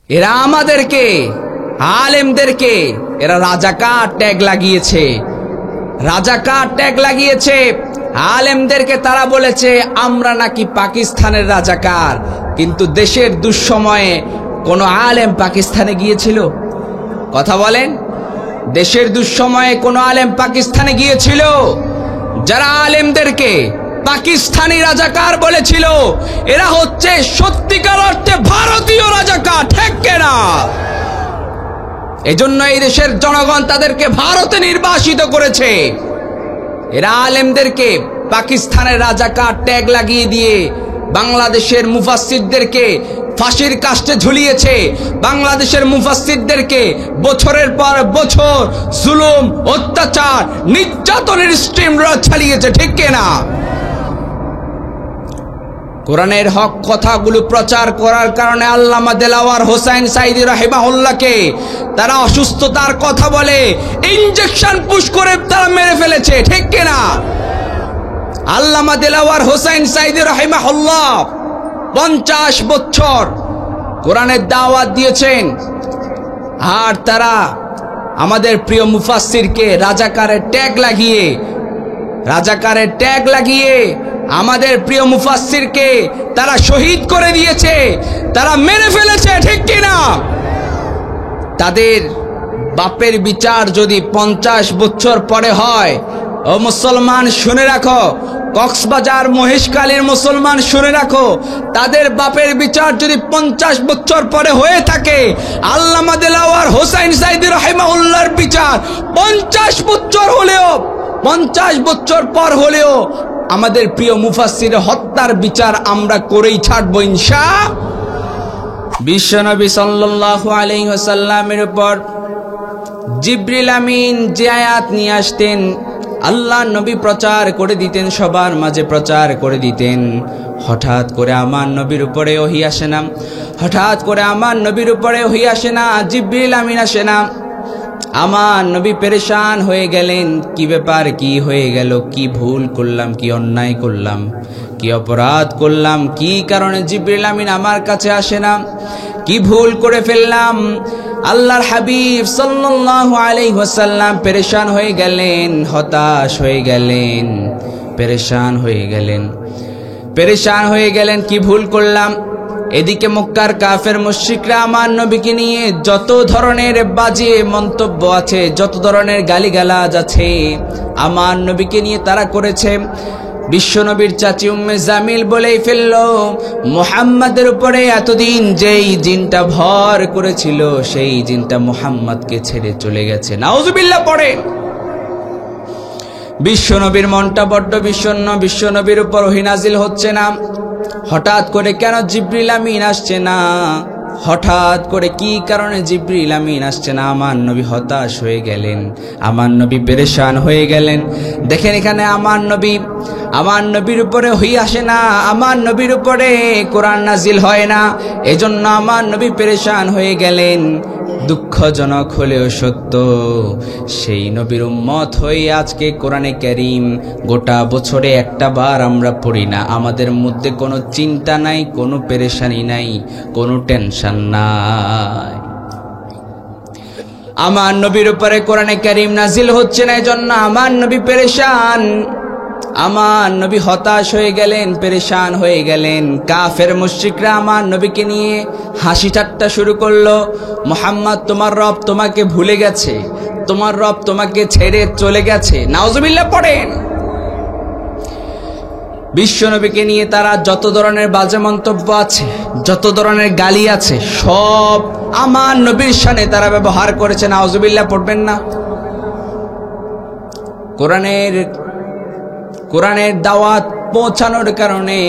এরা আমাদেরকে, আলেমদেরকে এরা রাজাকার ট্যাগ লাগিয়েছে, রাজাকার ট্যাগ লাগিয়েছে। আলেমদেরকে তারা বলেছে আমরা নাকি পাকিস্তানের রাজাকার। কিন্তু দেশের দুঃসময়ে কোন আলেম পাকিস্তানে গিয়েছিল? কথা বলেন, দেশের দুঃসময়ে কোন আলেম পাকিস্তানে গিয়েছিল? যারা আলেমদেরকে পাকিস্তানি রাজাকার বলেছিল এরা হচ্ছে সত্যিকার অর্থে ভারতীয় রাজাকার, ঠিক কিনা? এজন্য এই দেশের জনগণ তাদেরকে ভারতে নির্বাসিত করেছে। এরা আলেমদেরকে পাকিস্তানের রাজাকার ট্যাগ লাগিয়ে দিয়ে বাংলাদেশের মুফাসসিরদেরকে ফাঁসির কাস্টে ঝুলিয়েছে। বাংলাদেশের মুফাসসিরদেরকে বছরের পর বছর জুলুম, অত্যাচার, নির্যাতনের স্ট্রিম চালিয়েছে, ঠিক কিনা? কোরআনের হক কথাগুলো প্রচার করার কারণে আল্লামা দেলাওয়ার হোসাইন সাঈদী রাহিমাহুল্লাহকে তারা অসুস্থতার কথা বলে ইনজেকশন পুশ করে তারা মেরে ফেলেছে, ঠিক কিনা? আল্লামা দেলাওয়ার হোসাইন সাঈদী রাহিমাহুল্লাহ 50 বছর কোরআনের দাওয়াত দিয়েছেন, আর তারা আমাদের প্রিয় মুফাসসিরকে রাজাকারের ট্যাগ লাগিয়ে আমাদের প্রিয় মুফাসসিরকে তারা শহীদ করে দিয়েছে, তারা মেরে ফেলেছে, ঠিক কিনা? তাদের বাপের বিচার যদি 50 বছর পরে হয়, ও মুসলমান শুনে রাখো, কক্সবাজার মহেশখালীর মুসলমান শুনে রাখো, তাদের বাপের বিচার যদি 50 বছর পরে হয়ে থাকে, আল্লামা দেলাওয়ার হোসাইন সাঈদী রাহিমাহুল্লাহর বিচার 50 বছর হলেও, 50 বছর পর হলেও আমাদের প্রিয় মুফাসসিরের হত্যার বিচার আমরা করেই ছাড়বো ইনশাআল্লাহ। বিশ্বনবী সাল্লাল্লাহু আলাইহি ওয়াসাল্লামের উপর জিবরিল আমিন যে আয়াত নিয়ে আসতেন, আল্লাহ নবী প্রচার করে দিতেন, সবার মাঝে প্রচার করে দিতেন। হঠাৎ করে আমার নবীর উপরে ওহী আসে না, হঠাৎ করে আমার নবীর উপরে ওহী আসে না, জিবরিল আমিন আসে না। আমার নবী পেরেশান হয়ে গেলেন, কি ব্যাপার, কি হয়ে গেল, কি ভুল করলাম, কি অন্যায় করলাম, কি অপরাধ করলাম, কি কারণে জিবরিল আমিন আমার কাছে আসে না, কি ভুল করে ফেললাম? আল্লাহর হাবিব সাল্লাল্লাহু আলাইহি ওয়াসাল্লাম পেরেশান হয়ে গেলেন, হতাশ হয়ে গেলেন, পেরেশান হয়ে গেলেন, কি ভুল করলাম? এদিকে মক্কার কাফের মুশরিকরা আমার নবীকে নিয়ে যত ধরনের বাজে মন্তব্য আছে, যত ধরনের গালিগালাজ আছে আমার নবীকে নিয়ে তারা করেছে। বিশ্বনবীর চাচি উম্মে জামিল বলেই ফেলল, মুহাম্মাদের উপরে এতদিন যেই জিনটা ভর করেছিল সেই জিনটা মুহাম্মাদকে ছেড়ে চলে গেছে। নাউজুবিল্লাহ পড়েন। বিশ্বনবীর মনটা বড্ড বিষণ্ণ, বিশ্বনবীর উপর ওহী নাজিল হচ্ছে না। হঠাৎ করে কেন জিবরিল আমিন আসছে না? হঠাৎ করে কি কারণে জিবরিল আমিন আসছে না? আমার নবী হতাশ হয়ে গেলেন, আমার নবী পেরেশান হয়ে গেলেন। দেখেন এখানে আমার নবীর উপরে ওহী আসে না, আমার নবীর উপরে কোরআন নাজিল হয় না, এজন্য আমার নবী পেরেশান হয়ে গেলেন। দুঃখজনক হলেও সত্য, সেই নবীর উম্মত হয়ে আজকে কোরআনে কারীম গোটা বছরে একটা বার আমরা পড়ি না। আমাদের মধ্যে কোনো চিন্তা নাই, কোনো পেরেশানি নাই, কোনো টেনশন নাই। আমার নবীর উপরে কোরআনে কারীম নাজিল হচ্ছে না, এজন্য আমার নবী পেরেশান, আমার নবী হতাশ হয়ে গেলেন, পেরেশান হয়ে গেলেন। কাফের মুশরিকরা আমার নবীকে নিয়ে হাসি ঠাট্টা শুরু করলো। মুহাম্মদ, তোমার রব তোমাকে ভুলে গেছে, তোমার রব তোমাকে ছেড়ে চলে গেছে। নাউজুবিল্লাহ পড়েন। বিশ্বনবীকে নিয়ে তারা যত ধরনের বাজে মন্তব্য আছে, যত ধরনের গালি আছে, সব আমার নবীর শানে তারা ব্যবহার করেছে। নাউজুবিল্লাহ পড়বেন না? কোরআনের দাওয়াত পৌঁছানোর কারণে,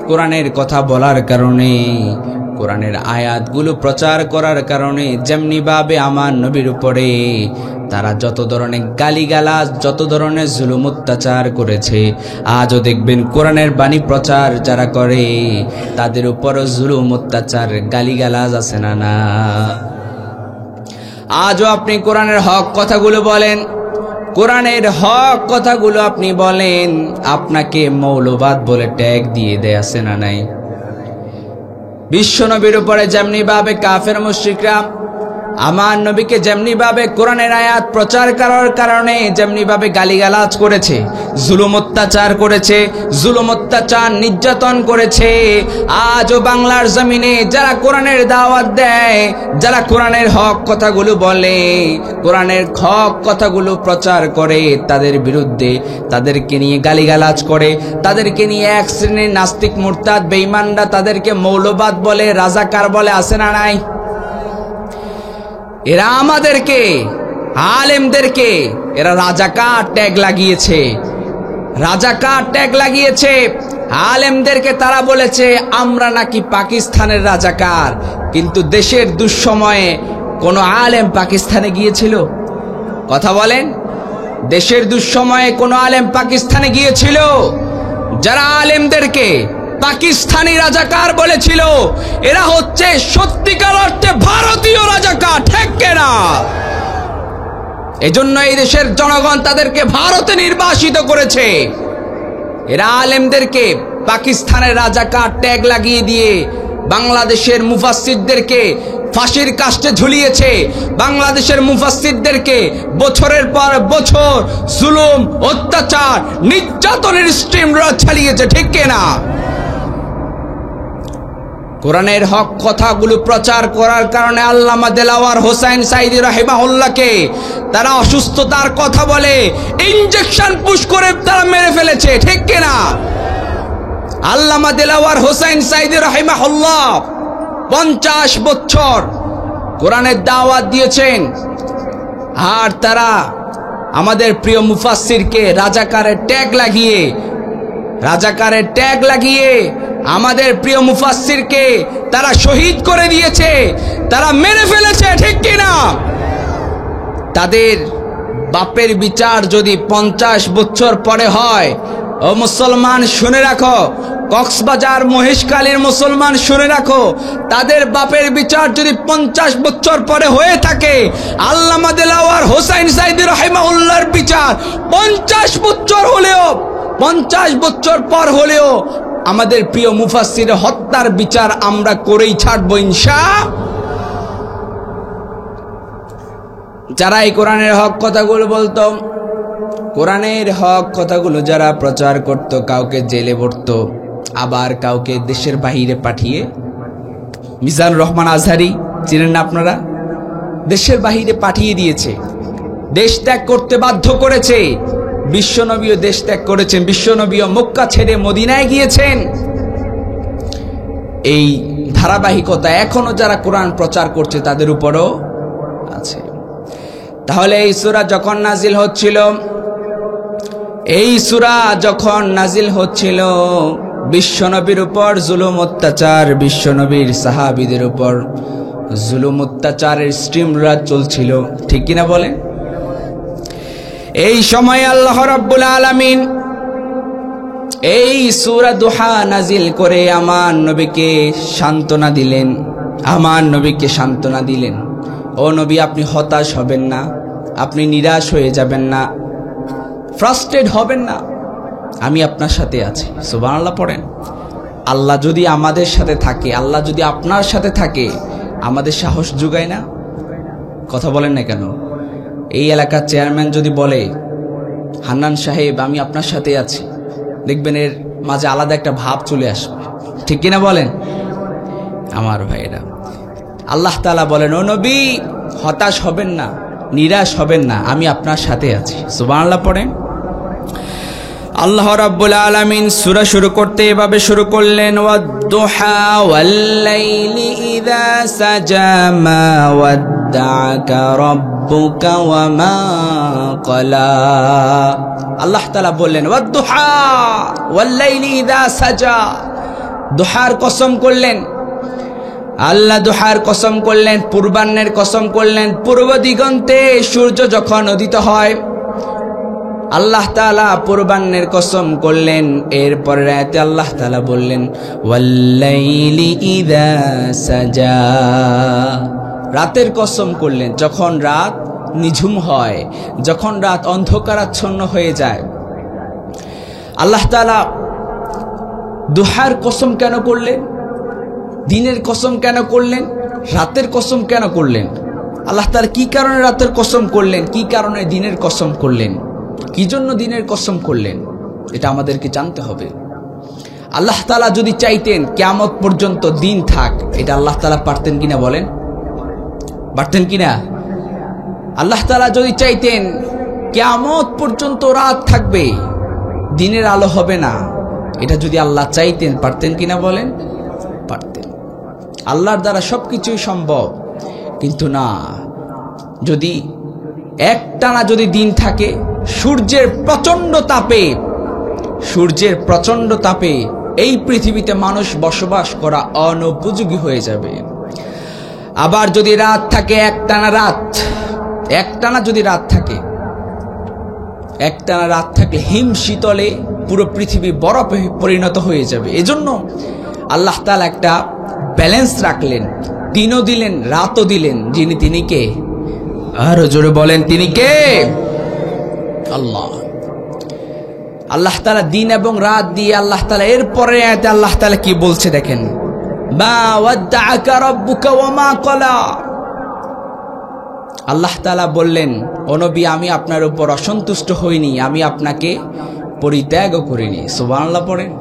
কোরআনের কথা বলার কারণে, কোরআনের আয়াতগুলো প্রচার করার কারণে যেমনি ভাবে আমার নবীর উপরে তারা যত ধরনের গালিগালাজ, যত ধরনের জুলুম অত্যাচার করেছে, আজও দেখবেন কোরআনের বাণী প্রচার যারা করে তাদের উপরও জুলুম অত্যাচার গালিগালাজ আছে না? না, আজও আপনি কোরআনের হক কথাগুলো বলেন, কোরআনের হক কথাগুলো আপনি বলেন, আপনাকে মৌলবাদ বলে ট্যাগ দিয়ে দেয়, আছে না নাই? বিশ্বনবীর উপরে যেমনি ভাবে কাফের মুশরিকরা আমার নবীকে যেমনি ভাবে কোরআনের আয়াত প্রচার করার কারণে যেমনি ভাবে গালিগালাজ করেছে, জুলুম অত্যাচার করেছে, জুলুম অত্যাচার নির্যাতন করেছে, আজও বাংলার জমিনে যারা কোরআনের দাওয়াত দেয়, যারা কোরআনের হক কথাগুলো বলে, কোরআনের হক কথাগুলো প্রচার করে, তাদের বিরুদ্ধে তাদেরকে নিয়ে গালিগালাজ করে, তাদেরকে নিয়ে এক শ্রেণীর নাস্তিক মুরতাদ বেঈমানরা তাদেরকে মৌলবাদ বলে, রাজাকার বলে, আছে না নাই? এরা আমাদেরকে আলেমদেরকে এরা রাজাকার ট্যাগ লাগিয়েছে, রাজাকার ট্যাগ লাগিয়েছে আলেমদেরকে। তারা বলেছে আমরা নাকি পাকিস্তানের রাজাকার, কিন্তু দেশের দুঃসময়ে কোন আলেম পাকিস্তানে গিয়েছিল? কথা বলেন, দেশের দুঃসময়ে কোন আলেম পাকিস্তানে গিয়েছিল? যারা আলেমদেরকে পাকিস্তানি রাজাকার বলেছিল এরা হচ্ছে সত্যিকার অর্থে ভারতীয় রাজাকার, ঠিক কিনা? এজন্য এই দেশের জনগণ তাদেরকে ভারতে নির্বাসিত করেছে। এরা আলেমদেরকে পাকিস্তানের রাজাকার ট্যাগ লাগিয়ে দিয়ে বাংলাদেশের মুফাসসিরদেরকে ফাঁসির কাস্টে ঝুলিয়েছে, বাংলাদেশের মুফাসসিরদেরকে বছরের পর বছর জুলুম অত্যাচার নির্যাতনের স্ট্রিম চালিয়েছে, ঠিক কিনা? কোরআনের হক কথাগুলো প্রচার করার কারণে আল্লামা দেলাওয়ার হোসাইন সাইদি রাহিমাহুল্লাহকে তারা অসুস্থতার কথা বলে ইনজেকশন পুশ করে তারা মেরে ফেলেছে, ঠিক কিনা? আল্লামা দেলাওয়ার হোসাইন সাইদি রাহিমাহুল্লাহ 50 বছর কোরআনের দাওয়াত দিয়েছেন, আর তারা আমাদের প্রিয় মুফাসসিরকে রাজাকারের ট্যাগ লাগিয়ে আমাদের প্রিয় মুফাসসিরকে তারা শহীদ করে দিয়েছে, তারা মেরে ফেলেছে, ঠিক কিনা? তাদের বাপের বিচার যদি 50 বছর পরে হয়, ও মুসলমান শুনে রাখো, কক্সবাজার মহেশখালীর মুসলমান শুনে রাখো, তাদের বাপের বিচার যদি 50 বছর পরে হয়ে থাকে, আল্লামা দেলাওয়ার হোসাইন সাইদি রাহিমাহুল্লাহর বিচার 50 বছর পর হলেও আমাদের প্রিয় মুফাসসির হত্যার বিচার আমরা করেই ছাড়বো ইনশাআল্লাহ। যারা এই কোরআনের হক কথাগুলো বলতো, কোরআনের হক কথাগুলো যারা প্রচার করত, কাউকে জেলে ভরত, আবার কাউকে দেশের বাহিরে পাঠিয়ে, মিজানুর রহমান আজহারি চিনেন না আপনারা? দেশের বাহিরে পাঠিয়ে দিয়েছে, দেশ ত্যাগ করতে বাধ্য করেছে। বিশ্বনবীও দেশ ত্যাগ করেছেন, বিশ্বনবীও মক্কা ছেড়ে মদিনায় গিয়েছেন। এই ধারাবাহিকতা এখনো যারা কোরআন প্রচার করছে তাদের উপরও আছে। তাহলে এই সূরা যখন নাজিল হচ্ছিল বিশ্বনবীর উপর জুলুম অত্যাচার, বিশ্বনবীর সাহাবীদের উপর জুলুম অত্যাচারের স্ট্রিমরাজ চলছিল, ঠিক কিনা বলেন? এই সময় আল্লাহ রাব্বুল আলামিন এই সূরা দুহা নাজিল করে আমার নবীকে সান্ত্বনা দিলেন, ও নবী আপনি হতাশ হবেন না, আপনি নিরাশ হয়ে যাবেন না, ফ্রাস্ট্রেট হবেন না, আমি আপনার সাথে আছি। সুবহানাল্লাহ পড়েন। আল্লাহ যদি আমাদের সাথে থাকে, আল্লাহ যদি আপনার সাথে থাকে, আমাদের সাহস যোগায় না? কথা বলেন না কেন? এই এলাকার চেয়ারম্যান যদি বলে হান্নান সাহেব আমি আপনার সাথে আছি, দেখবেন এর মাঝে আলাদা একটা ভাব চলে আসবে, ঠিক কিনা বলেন? আমার ভাইরা, আল্লাহ তাআলা বলেন ও নবী হতাশ হবেন না, নিরাশ হবেন না, আমি আপনার সাথে আছি। সুবহানাল্লাহ পড়েন। আল্লাহ রাব্বুল আলামিন সূরা শুরু করতে এভাবে শুরু করলেন, ওয়াদ-দুহা ওয়াল-লাইলি ইযা সাজা মা ওয়াদ্দা'আকা রাব্বুকা ওয়া মা ক্বালা। আল্লাহ তাআলা বললেন ওয়াদ-দুহা ওয়াল-লাইলি ইযা সাজা, দুহার কসম করলেন আল্লাহ, দুহার কসম করলেন, পূর্বাহ্নের কসম করলেন। পূর্ব দিগন্তে সূর্য যখন উদিত হয় আল্লাহ তাআলা পূর্বাহ্নের কসম করলেন। এরপর রাতে আল্লাহ তাআলা বললেন ওয়াল-লাইলি ইযা সাজা, রাতের কসম করলেন যখন রাত নিঝুম হয়, যখন রাত অন্ধকারাচ্ছন্ন হয়ে যায়। আল্লাহ তাআলা দুহার কসম কেন করলেন? দিনের কসম কেন করলেন, রাতের কসম কেন করলেন? আল্লাহ তাআলা কি কারণে রাতের কসম করলেন, কি কারণে দিনের কসম করলেন, কি জন্য দিনের কসম করলেন, এটা আমাদেরকে জানতে হবে। আল্লাহ তাআলা যদি চাইতেন কিয়ামত পর্যন্ত দিন থাক, এটা আল্লাহ তাআলা পারতেন কিনা বলেন? পারতেন কিনা? আল্লাহ তাআলা যদি চাইতেন কিয়ামত পর্যন্ত রাত থাকবে, দিনের আলো হবে না, এটা যদি আল্লাহ চাইতেন, পারতেন কিনা বলেন? পারতেন। আল্লাহর দ্বারা সবকিছুই সম্ভব। কিন্তু না, যদি একটানা যদি দিন থাকে, সূর্যের প্রচন্ড তাপে এই পৃথিবীতে মানুষ বসবাস করা অনুপযোগী হয়ে যাবে। আবার যদি রাত থাকে, একটানা যদি রাত থাকে, হিম শীতলে পুরো পৃথিবী বরফে পরিণত হয়ে যাবে। এজন্য আল্লাহ তাআলা একটা ব্যালেন্স রাখলেন, দিনও দিলেন, রাতও দিলেন। তিনি কে? আরো জোরে বলেন, তিনি কে? আল্লাহ তাআলা দিন এবং রাত দিয়ে আল্লাহ তাআলা এরপরে আয়াতে আল্লাহ তাআলা কি বলছে দেখেন, মা ওয়াদ্দাআকা রাব্বুকা ওয়া মা ক্বালা। আল্লাহ তাআলা বললেন, ও নবী, আমি আপনার উপর অসন্তুষ্ট হইনি, আমি আপনাকে পরিত্যাগও করিনি। সুবহানাল্লাহ পড়েন।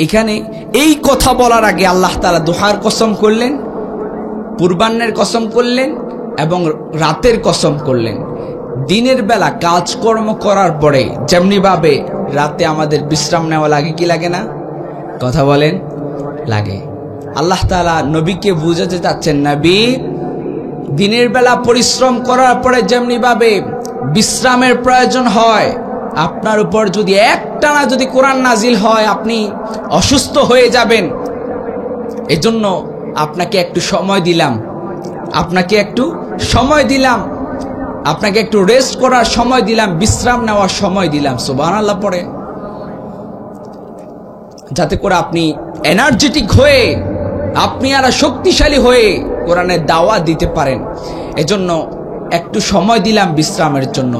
এখানে এই কথা বলার আগে আল্লাহ তাআলা দুহার কসম করলেন, পূর্বাহ্নের কসম করলেন এবং রাতের কসম করলেন। দিনের বেলা কাজকর্ম করার পরে যেমনি ভাবে রাতে আমাদের বিশ্রাম নেওয়া লাগে, কি লাগে না? কথা বলেন, লাগে। আল্লাহ তাআলা নবীকে বুঝাতে চাচ্ছেন, নবী, দিনের বেলা পরিশ্রম করার পরে যেমনি ভাবে বিশ্রামের প্রয়োজন হয়, আপনার উপর যদি একটানা যদি কোরআন নাজিল হয়, আপনি অসুস্থ হয়ে যাবেন। এজন্য আপনাকে একটু সময় দিলাম, আপনাকে একটু রেস্ট করার সময় দিলাম, বিশ্রাম নেওয়ার সময় দিলাম। সুবহানাল্লাহ পড়ে, যাতে করে আপনি এনার্জেটিক হয়ে, আপনি আরো শক্তিশালী হয়ে কোরআনের দাওয়াত দিতে পারেন। এজন্য একটু সময় দিলাম বিশ্রামের জন্য।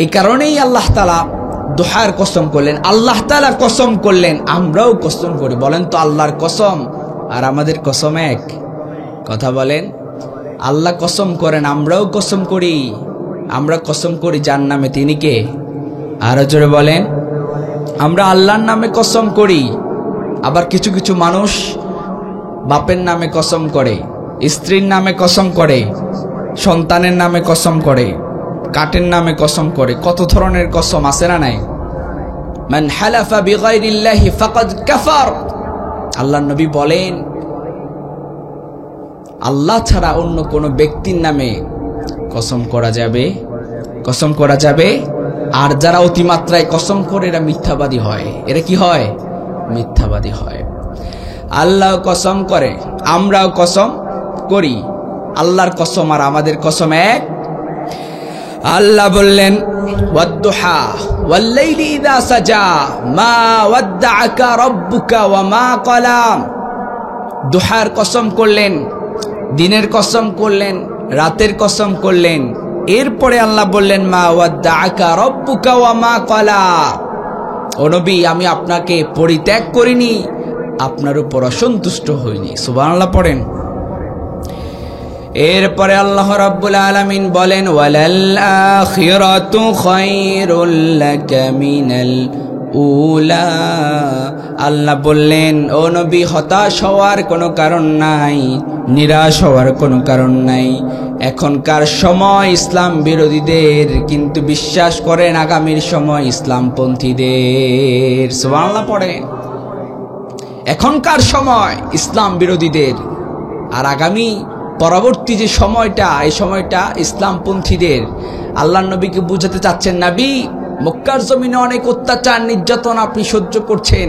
এই কারণেই আল্লাহ তাআলা দুহার কসম করলেন। আল্লাহ তাআলা কসম করলেন, আমরাও কসম করি। বলেন তো, আল্লাহর কসম আর আমাদের কসম এক? কথা বলেন। আল্লাহ কসম করেন, আমরাও কসম করি। আমরা কসম করি যার নামে, তিনি কে? আরো জোরে বলেন। আমরা আল্লাহর নামে কসম করি। আবার কিছু কিছু মানুষ বাপের নামে কসম করে, স্ত্রীর নামে কসম করে, সন্তানের নামে কসম করে, কাটের নামে কসম করে। কত ধরনের কসম আছে না নাই? মান হালাফা বিগাইরিল্লাহি ফাকাদ কাফার। আল্লাহর নবী বলেন, আল্লাহ ছাড়া অন্য কোন ব্যক্তির নামে কসম করা যাবে। আর যারা অতিমাত্রায় কসম করে, এরা মিথ্যাবাদী হয়। এরা কি হয়? মিথ্যাবাদী হয়। আল্লাহ কসম করে, আমরাও কসম করি। আল্লাহর কসম আর আমাদের কসম এক। আল্লাহ বললেন, ওয়াদ্দুহা ওয়াল্লাইলি ইযা সাজা মা ওয়াদ্দাআকা রাব্বুকা ওয়া মা ক্বালা। দুহার কসম করলেন, দিনের কসম করলেন, রাতের কসম করলেন। এরপরে আল্লাহ বললেন, মা ওয়াদ্দাআকা রাব্বুকা ওয়া মা ক্বালা। ও নবী, আমি আপনাকে পরিত্যাগ করিনি, আপনার উপর অসন্তুষ্ট হইনি। সুবহানাল্লাহ পড়েন। এরপরে আল্লাহ রাব্বুল আলামিন বলেন, ওয়ালাল আখিরাতু খায়রুল লাকা মিনাল উলা। আল্লাহ বললেন, ও নবী, হতাশ হওয়ার কোনো কারণ নাই, নিরাশ হওয়ার কোনো কারণ নাই। এখনকার সময় ইসলাম বিরোধীদের, কিন্তু বিশ্বাস করেন আগামীর সময় ইসলামপন্থীদের। সুবহানাল্লাহ পড়ে। এখনকার সময় ইসলাম বিরোধীদের, আর আগামী পরবর্তী যে সময়টা, এই সময়টা ইসলামপন্থীদের। আল্লাহর নবীকে বুঝাতে চাচ্ছেন, নবী, মক্কার জমিনে অনেক অত্যাচার নির্যাতন আপনি সহ্য করছেন,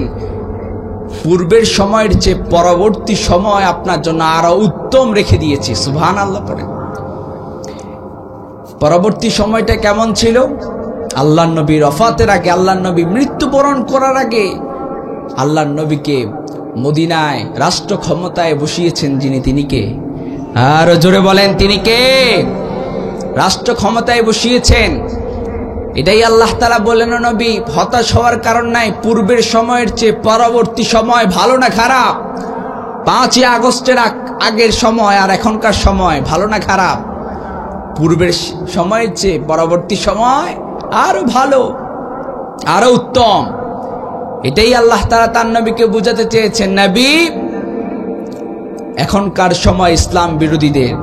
পূর্বের সময়ের চেয়ে পরবর্তী সময় আপনার জন্য আরো উত্তম রেখে দিয়েছি। সুবহানাল্লাহ পড়েন। পরবর্তী সময়টা কেমন ছিল? আল্লাহর নবীর ওফাতের আগে, আল্লাহর নবী মৃত্যুবরণ করার আগে, আল্লাহর নবীকে মদিনায় রাষ্ট্র ক্ষমতায় বসিয়েছেন যিনি, তিনি কে? আর জোরে বলেন, তিনি কে? রাষ্ট্র ক্ষমতায় বসিয়েছেন। এটাই আল্লাহ তাআলা বললেন, নবী, হতাশ হওয়ার কারণ নাই। পূর্বের সময়ের চেয়ে পরবর্তী সময় ভালো না খারাপ? 5ই আগস্টের আগের সময় আর এখনকার সময় ভালো না খারাপ? পূর্বের সময়ের চেয়ে পরবর্তী সময় আরো ভালো, আরো উত্তম। এটাই আল্লাহ তাআলা তার নবীকে বোঝাতে চেয়েছেন। নবী, এখনকার সময় ইসলাম বিরোধীদের,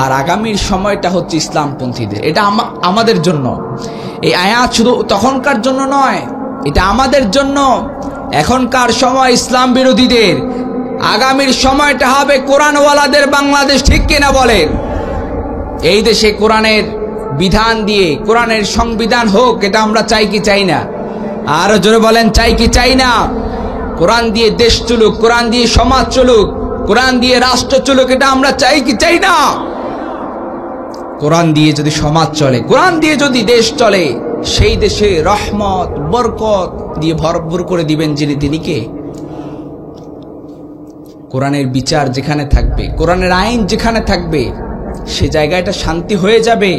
আর আগামীর সময়টা হচ্ছে ইসলামপন্থীদের। এটা আমাদের জন্য। এই আয়াত শুধু তখনকার জন্য নয়, এটা আমাদের জন্য। এখনকার সময় ইসলাম বিরোধীদের, আগামীর সময়টা হবে কোরআনওয়ালাদের বাংলাদেশ। ঠিক কিনা বলেন? এই দেশে কোরআনের বিধান দিয়ে কোরআনের সংবিধান হোক, এটা আমরা চাই কি চাই না? আরো জোরে বলেন, চাই কি চাই না? কোরআন দিয়ে দেশ চলুক, কোরআন দিয়ে সমাজ চলুক, কোরআন দিয়ে রাষ্ট্র চলুক, এটা আমরা চাই কি চাই না? কোরআন দিয়ে যদি সমাজ চলে, কোরআন দিয়ে যদি দেশ চলে, সেই দেশে রহমত বরকত দিয়ে ভরপুর করে দিবেন যিনি, তিনি কে? কোরআনের বিচার যেখানে থাকবে, কোরআনের আইন যেখানে থাকবে, সে জায়গাটা শান্তি হয়ে যাবে।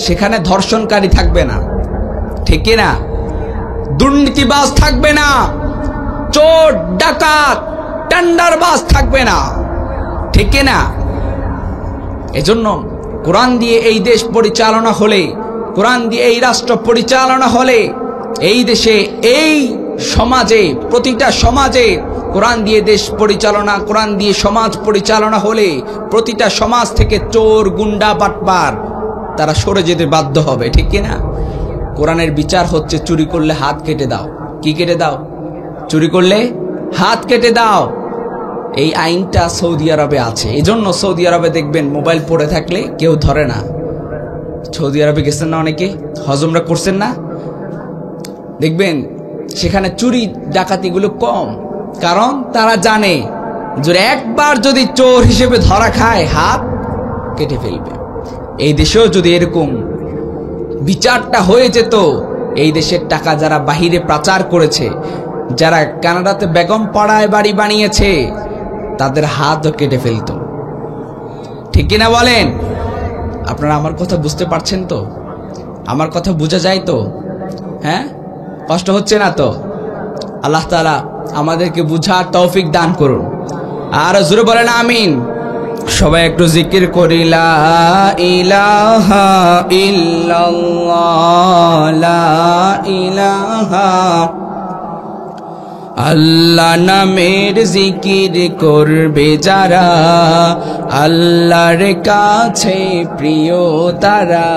সেখানে ধর্ষণকারী থাকবে না, ঠিক না? দুর্নীতিবাজ থাকবে না, চোর ডাকাত টেন্ডারবাজ থাকবে না, ঠিক না? এজন্য কোরআন দিয়ে এই দেশ পরিচালনা হলে, কোরআন দিয়ে এই রাষ্ট্র পরিচালনা হলে, এই দেশে, এই সমাজে, প্রতিটা সমাজে কোরআন দিয়ে দেশ পরিচালনা, কোরআন দিয়ে সমাজ পরিচালনা হলে প্রতিটা সমাজ থেকে চোর, গুন্ডা, বাটপার তারা সরে যেতে বাধ্য হবে, ঠিক কিনা? কোরআনের বিচার হচ্ছে চুরি করলে হাত কেটে দাও। কি কেটে দাও? চুরি করলে হাত কেটে দাও। এই আইনটা সৌদি আরবে আছে। এজন্য সৌদি আরবে দেখবেন মোবাইল পড়ে থাকলে কেউ ধরে না। সৌদি আরবে গেছেন না অনেকে, হজমরা করছেন না? দেখবেন সেখানে চুরি ডাকাতিগুলো কম, কারণ তারা জানে যে একবার যদি চোর হিসেবে ধরা খায় হাত কেটে ফেলবে। এই দেশেও যদি এরকম বিচারটা হয়ে যেত, এই দেশের টাকা যারা বাহিরে পাচার করেছে, যারা কানাডাতে বেগম পাড়ায় বাড়ি বানিয়েছে, তাদের হাতও কেটে ফেলত, ঠিক কিনা বলেন? আপনারা আমার কথা বুঝতে পারছেন তো? আমার কথা বোঝা যায় তো? হ্যাঁ, কষ্ট হচ্ছে না তো? আল্লাহ তাআলা আমাদেরকে বুঝার তৌফিক দান করুন। আর জোরে বলেন আমিন। সবাই একটু জিকির করি, লা ইলাহা ইল্লাল্লাহ, লা ইলাহা। আল্লাহ নামের জিকির করবে যারা, আল্লাহর কাছে প্রিয় তারা,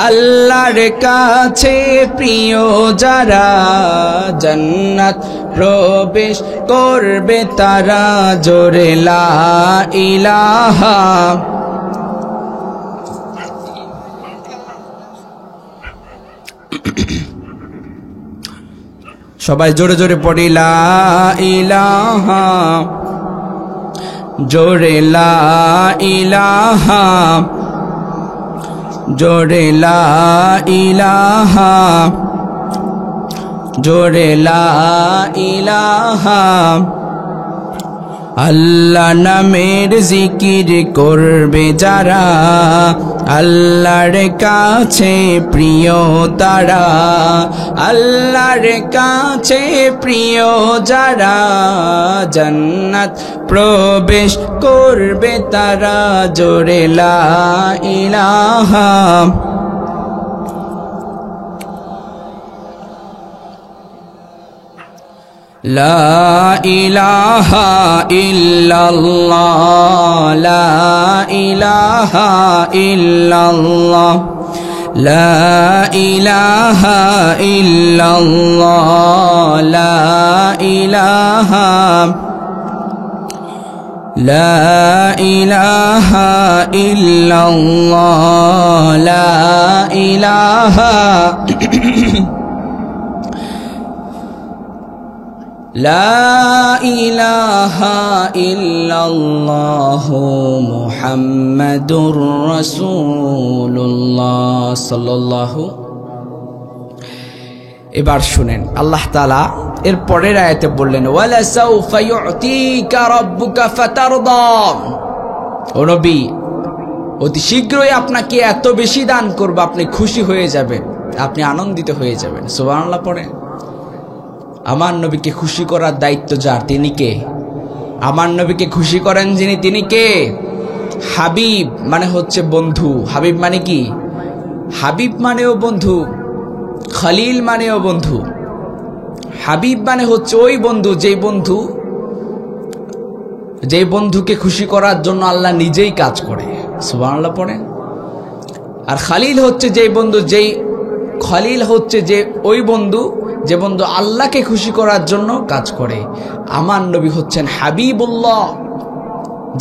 আল্লাহর কাছে প্রিয় যারা, জান্নাত প্রবেশ করবে তারা। জোরে লা ইলাহা। সবাই জোরে জোরে পড়ি, লা ইলাহা। জোরে লা ইলাহা, জোরে লা ইলাহা, জোরে লা ইলাহা। আল্লাহ নামের জিকির করবে যারা, আল্লাহর কাছে প্রিয় তারা, আল্লাহর কাছে প্রিয় যারা, জান্নাত প্রবেশ করবে তারা। জোরে লা ইলাহা। লা ইলাহা ইল্লাল্লাহ, লা ইলাহা ইল্লাল্লাহ, লা ইলাহা ইল্লাল্লাহ, লা ইলাহা, লা ইলাহা ইল্লাল্লাহ, লা ইলাহা। লা ইলাহা ইল্লাল্লাহু মুহাম্মাদুর রাসূলুল্লাহ সাল্লাল্লাহু। এবার শুনেন, আল্লাহ তাআলা এর পরের আয়াতে বললেন, ওয়ালা সাউফা ইউতিকা রাব্বুকা ফাতারদা। ও নবী, অতি শীঘ্রই আপনাকে এত বেশি দান করব, আপনি খুশি হয়ে যাবেন, আপনি আনন্দিত হয়ে যাবেন। সুবহানাল্লাহ পড়েন। আমার নবীকে খুশি করার দায়িত্ব যার, তিনি কে? আমার নবীকে খুশি করেন যিনি, তিনি কে? হাবিব মানে হচ্ছে বন্ধু। হাবিব মানে কি? হাবিব মানেও বন্ধু, খলিল মানেও বন্ধু। হাবিব মানে হচ্ছে ওই বন্ধু যেই বন্ধুকে খুশি করার জন্য আল্লাহ নিজেই কাজ করে, সুবহানাল্লাহ পড়েন। আর খলিল হচ্ছে যে ওই বন্ধু যে বন্ধু আল্লাহকে খুশি করার জন্য কাজ করে। আমার নবী হচ্ছেন হাবিবুল্লাহ,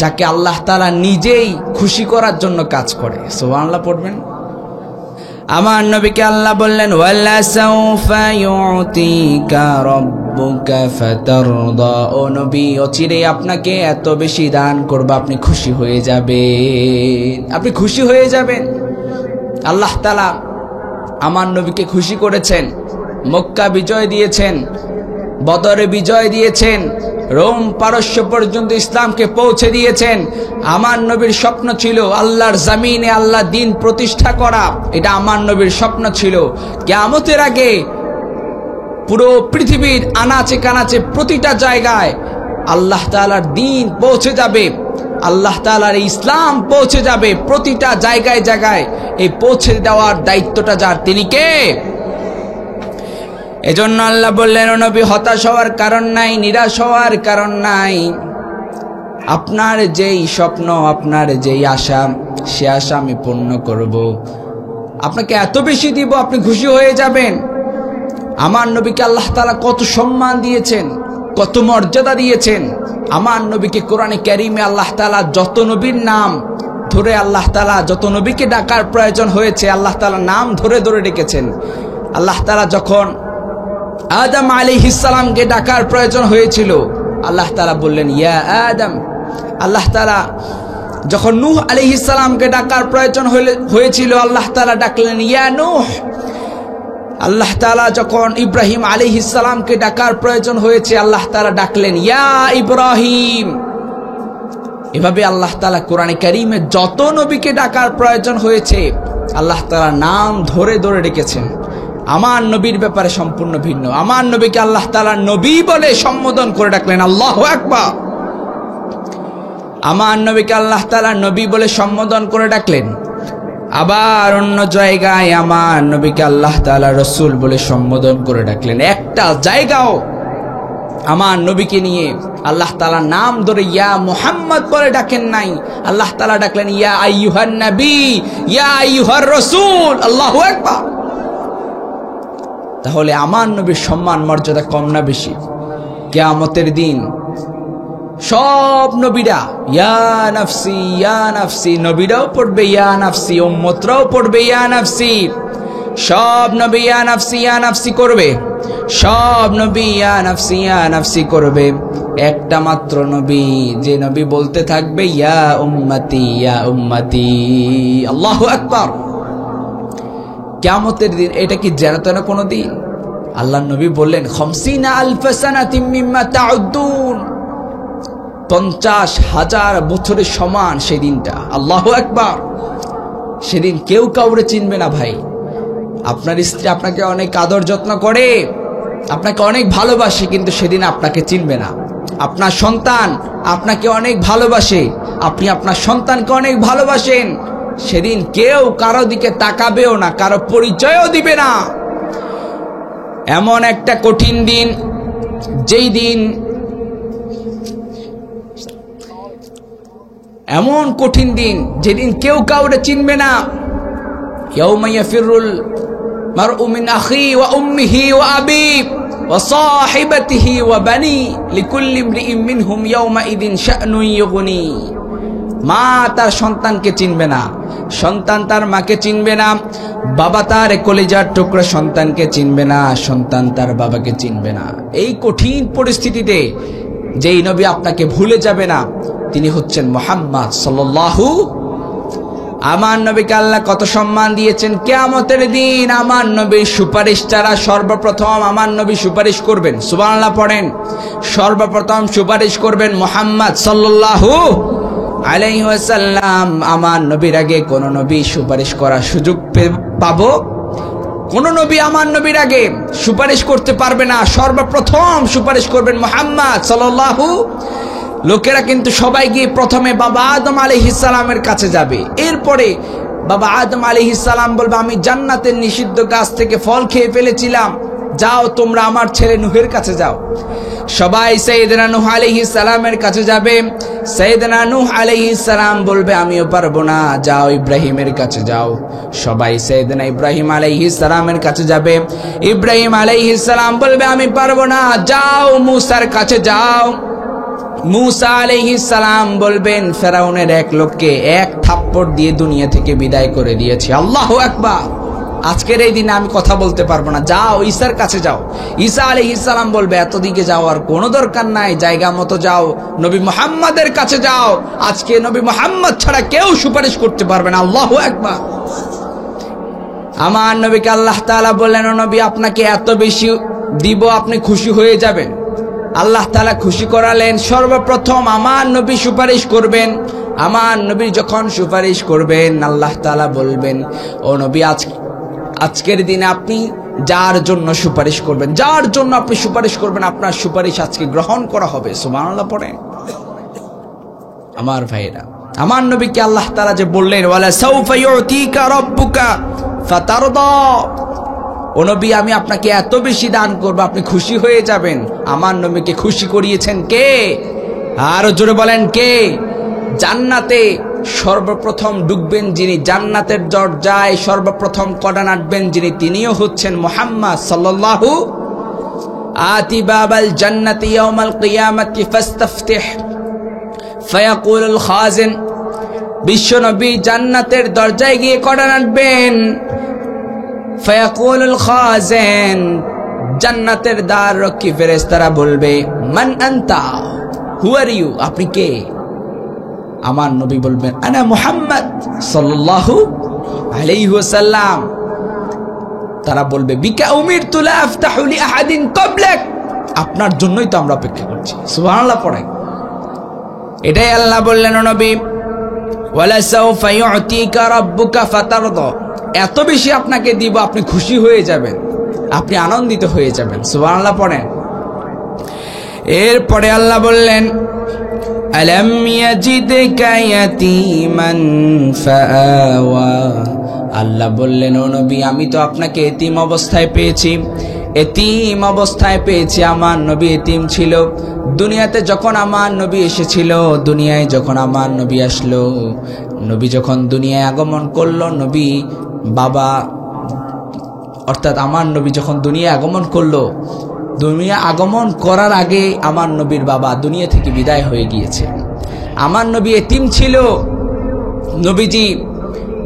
যাকে আল্লাহ তাআলা নিজেই খুশি করার জন্য কাজ করে, সুবহানাল্লাহ পড়বেন। আমার নবীকে আল্লাহ বললেন ওয়ালা সাউফা ইউতিকা রাব্বুকা ফাতারদা, ও নবী অচিরে আপনাকে এত বেশি দান করব, আপনি খুশি হয়ে যাবেন। আল্লাহ তাআলা আমার নবীকে খুশি করেছেন, মক্কা বিজয় দিয়েছেন, বদরে বিজয় দিয়েছেন, রোম পারস্য পর্যন্ত ইসলামকে পৌঁছে দিয়েছেন। আমার নবীর স্বপ্ন ছিল আল্লাহর জমিনে আল্লাহ দ্বীন প্রতিষ্ঠা করা, এটা আমার নবীর স্বপ্ন ছিল। কিয়ামতের আগে পুরো পৃথিবীর আনাচে কানাচে প্রতিটা জায়গায় আল্লাহ তাআলার দ্বীন পৌঁছে যাবে, আল্লাহ তাআলার ইসলাম পৌঁছে যাবে প্রতিটা জায়গায় জায়গায়। এই পৌঁছে দেওয়ার দায়িত্বটা যার, তিনি কে? এজন্য আল্লাহ বললেন ও নবী হতাশ হওয়ার কারণ নাই, নিরাশ হওয়ার কারণ নাই। আপনার যেই স্বপ্ন, আপনার যেই আশা, সে আশা আমি পূর্ণ করব, আপনাকে এত বেশি দিব, আপনি খুশি হয়ে যাবেন। আমার নবীকে আল্লাহ তাআলা কত সম্মান দিয়েছেন, কত মর্যাদা দিয়েছেন। আমার নবীকে কোরআনে কারীমে আল্লাহ তাআলা যত নবীর নাম ধরে, আল্লাহ তাআলা যত নবীকে ডাকার প্রয়োজন হয়েছে আল্লাহ তাআলা নাম ধরে ধরে ডেকেছেন। আল্লাহ তাআলা যখন আদম আলাইহিস সালামকে ডাকার প্রয়োজন হয়েছিল আল্লাহ তাআলা বললেন ইয়া আদম। আল্লাহ তাআলা যখন নূহ আলাইহিস সালামকে ডাকার প্রয়োজন হয়েছিল আল্লাহ তাআলা ডাকলেন ইয়া নূহ। আল্লাহ তাআলা যখন ইব্রাহিম আলাইহিস সালামকে ডাকার প্রয়োজন হয়েছে আল্লাহ তাআলা ডাকলেন ইয়া ইব্রাহিম। এভাবে আল্লাহ তাআলা কোরআনে কারীমে যত নবীকে ডাকার প্রয়োজন হয়েছে আল্লাহ তাআলা নাম ধরে ধরে ডেকেছেন। আমার নবীর ব্যাপারে সম্পূর্ণ ভিন্ন। আমার নবীকে আল্লাহ তাআলা নবী বলে সম্বোধন করে ডাকলেন, আল্লাহু আকবার। আমার নবীকে আল্লাহ তাআলা নবী বলে সম্বোধন করে ডাকলেন। আবার অন্য জায়গায় আমার নবীকে আল্লাহ তাআলা রাসূল বলে সম্বোধন করে ডাকলেন। একটা জায়গাও আমার নবীকে নিয়ে আল্লাহ তাআলা নাম ধরে ইয়া মুহাম্মদ বলে ডাকেন নাই। আল্লাহ তাআলা ডাকলেন ইয়া আইয়ুহান নবী, ইয়া আইয়ুহার রাসূল, আল্লাহু আকবার। তাহলে আমার নবীর সম্মান মর্যাদা কম না বেশি? কিয়ামতের দিন সব নবীরা ইয়া নাফসি ইয়া নাফসি, নবীরাও পড়বে ইয়া নাফসি, উম্মতরাও পড়বে ইয়া নাফসি। সব নবী ইয়া নাফসি ইয়া নাফসি করবে, সব নবী ইয়া নাফসি ইয়া নাফসি করবে। একটা মাত্র নবী, যে নবী বলতে থাকবে ইয়া উম্মতি ইয়া উম্মতি, আল্লাহু আকবার। কিয়ামতের দিন এটা কি যেন তেন কোনো দিন? আল্লাহর নবী বললেন 50,000 সানাতিম মিম্মা তাউদ্দুন, 50,000 বছরের সমান সেদিনটা, আল্লাহু আকবার। সেদিন কেউ কাউরে চিনবে না ভাই। আপনার স্ত্রী আপনাকে অনেক আদর যত্ন করে, আপনাকে অনেক ভালোবাসে, কিন্তু সেদিন আপনাকে চিনবে না। আপনার সন্তান আপনাকে অনেক ভালোবাসে, আপনি আপনার সন্তানকে অনেক ভালোবাসেন, সেদিন কেউ কারো দিকে তাকাবেও না, কারো পরিচয়ও দিবে না। এমন একটা কঠিন দিন, যেই দিন, এমন কঠিন দিন যেদিন কেউ কাউরে চিনবে না। ইয়াউমা ইয়াফিরুল মারউ মিন আখি ওয়া উম্মিহি ওয়া আবি ওয়া সাহিবাতিহি ওয়া বানি লিকুল্লি ইমরিইম মিনহুম ইয়াউমা ইদিন শা'নুন ইউগনি। মা তার সন্তানকে চিনবে না, সন্তান তার মাকে চিনবে না, বাবা তার কলিজার টুকরা সন্তানকে চিনবে না, সন্তান তার বাবাকে চিনবে না। এই কঠিন পরিস্থিতিতে যেই নবী আপনাকে ভুলে যাবে না তিনি হচ্ছেন মুহাম্মদ সাল্লাল্লাহু। আমার নবীকে আল্লাহ কত সম্মান দিয়েছেন। কিয়ামতের দিন আমার নবীর সুপারিশ ছাড়া সর্বপ্রথম আমার নবী সুপারিশ করবেন, সুবহানাল্লাহ পড়েন। সর্বপ্রথম সুপারিশ করবেন মুহাম্মদ সাল্লাল্লাহু আলাইহি ওয়াসাল্লাম। আমার নবীর আগে কোন নবী সুপারিশ করার সুযোগ পাবো? কোন নবী আমার নবীর আগে সুপারিশ করতে পারবে না। সর্বপ্রথম সুপারিশ করবেন মুহাম্মদ সাল্লাল্লাহু লোকেরা কিন্তু সবাই গিয়ে প্রথমে বাবা আদম আলাইহিস সালামের কাছে যাবে। এরপরে বাবা আদম আলাইহিস সালাম বলবে, আমি জান্নাতের নিষিদ্ধ গাছ থেকে ফল খেয়ে ফেলেছিলাম, যাও তোমরা আমার ছেলে নূহের কাছে যাও। সবাই সাইয়েদনা নূহ আলাইহিস সালামের কাছে যাবে। সাইয়েদনা নূহ আলাইহিস সালাম বলবে, আমিও পারবো না, যাও ইব্রাহিমের কাছে যাও। সবাই সাইয়েদনা ইব্রাহিম আলাইহিস সালামের কাছে যাবে। ইব্রাহিম আলাইহিস সালাম বলবে, আমি পারবো না, যাও মূসার কাছে যাও। মূসা আলাইহিস সালাম বলবেন, ফেরাউনের এক লোককে এক থাপ্পড় দিয়ে দুনিয়া থেকে বিদায় করে দিয়েছি। আল্লাহু আকবার। আজকের এই দিনে আমি কথা বলতে পারবো না, যাও ঈসার কাছে যাও। ঈসা আলাইহিস সালাম বলবে, এত দিকে যাওয়ার কোনো দরকার নাই, জায়গা মতো যাও, নবী মুহাম্মাদের কাছে যাও। আজকে নবী মুহাম্মদ ছাড়া কেউ সুপারিশ করতে পারবে না। আল্লাহু আকবার। আমার নবীকে আল্লাহ তাআলা বললেন, ও নবী, আপনাকে এত বেশি দিব, আপনি খুশি হয়ে যাবেন। আল্লাহ তাআলা খুশি করালেন। সর্বপ্রথম আমার নবী সুপারিশ করবেন। আমার নবী যখন সুপারিশ করবেন, আল্লাহ তাআলা বলবেন, ও নবী, আজকের দিনে আপনি যার জন্য সুপারিশ করবেন, যার জন্য আপনি সুপারিশ করবেন, আপনার সুপারিশ আজকে গ্রহণ করা হবে। সুবহানাল্লাহ পড়েন। আমার ভাইরা, আমার নবীকে আল্লাহ তাআলা যে বললেন, ওয়ালা সাউফা ইউতিকা রাব্বুকা ফাতারদা, ও নবী, আমি আপনাকে এত বেশি দান করব, আপনি খুশি হয়ে যাবেন। আমার নবীকে খুশি করিয়েছেন কে? আরো জোরে বলেন, কে? জান্নাতে সর্বপ্রথম ঢুকবেন যিনি, জান্নাতের দরজায় সর্বপ্রথম কড়া নাড়বেন যিনি, তিনিও হচ্ছেন মুহাম্মদ সাল্লাল্লাহু আতি বাবাল জান্নাতি ইয়াউমাল কিয়ামাতি ফাস্তাফতিহ ফায়াকুলুল খাজিন। বিশ্বনবী জান্নাতের দরজায় গিয়ে কড়া নাড়বেন। ফায়াকুলুল খাজিন, জান্নাতের দ্বাররক্ষী ফেরেশতারা বলবে, মান আনতা, হু আর ইউ, আপনি কে? আমার নবী বলবেন, আনা মুহাম্মদ সাল্লাল্লাহু আলাইহি ওয়াসাল্লাম। তারা বলবে, বিকা উমিরতু লা আফতাহু লি আহাদিন ক্বাবলাক, আপনার জন্যই তো আমরা অপেক্ষা করছি। সুবহানাল্লাহ পড়েন। এটাই আল্লাহ বললেন, ও নবী, ওয়ালা সাউফা ইউতিকা রাব্বুকা ফাতারদা, এত বেশি আপনাকে দিব, আপনি খুশি হয়ে যাবেন, আপনি আনন্দিত হয়ে যাবেন। সুবহানাল্লাহ পড়েন। এরপরে আল্লাহ বললেন, আলাম ইয়াজিদকা ইয়াতীমান ফাআওয়া, আল্লাহ বললেন, ও নবী, আমি তো আপনাকে এতিম অবস্থায় পেয়েছি। এতিম অবস্থায় পেয়েছি। আমার নবী এতিম ছিল। দুনিয়াতে যখন আমার নবী এসেছিল, দুনিয়ায় যখন আমার নবী আসলো, নবী যখন দুনিয়ায় আগমন করলো, নবী বাবা অর্থাৎ আমার নবী যখন দুনিয়ায় আগমন করলো, দুনিয়া আগমন করার আগে আমার নবীর বাবা দুনিয়া থেকে বিদায় হয়ে গিয়েছে। আমার নবী এতিম ছিল। নবীজি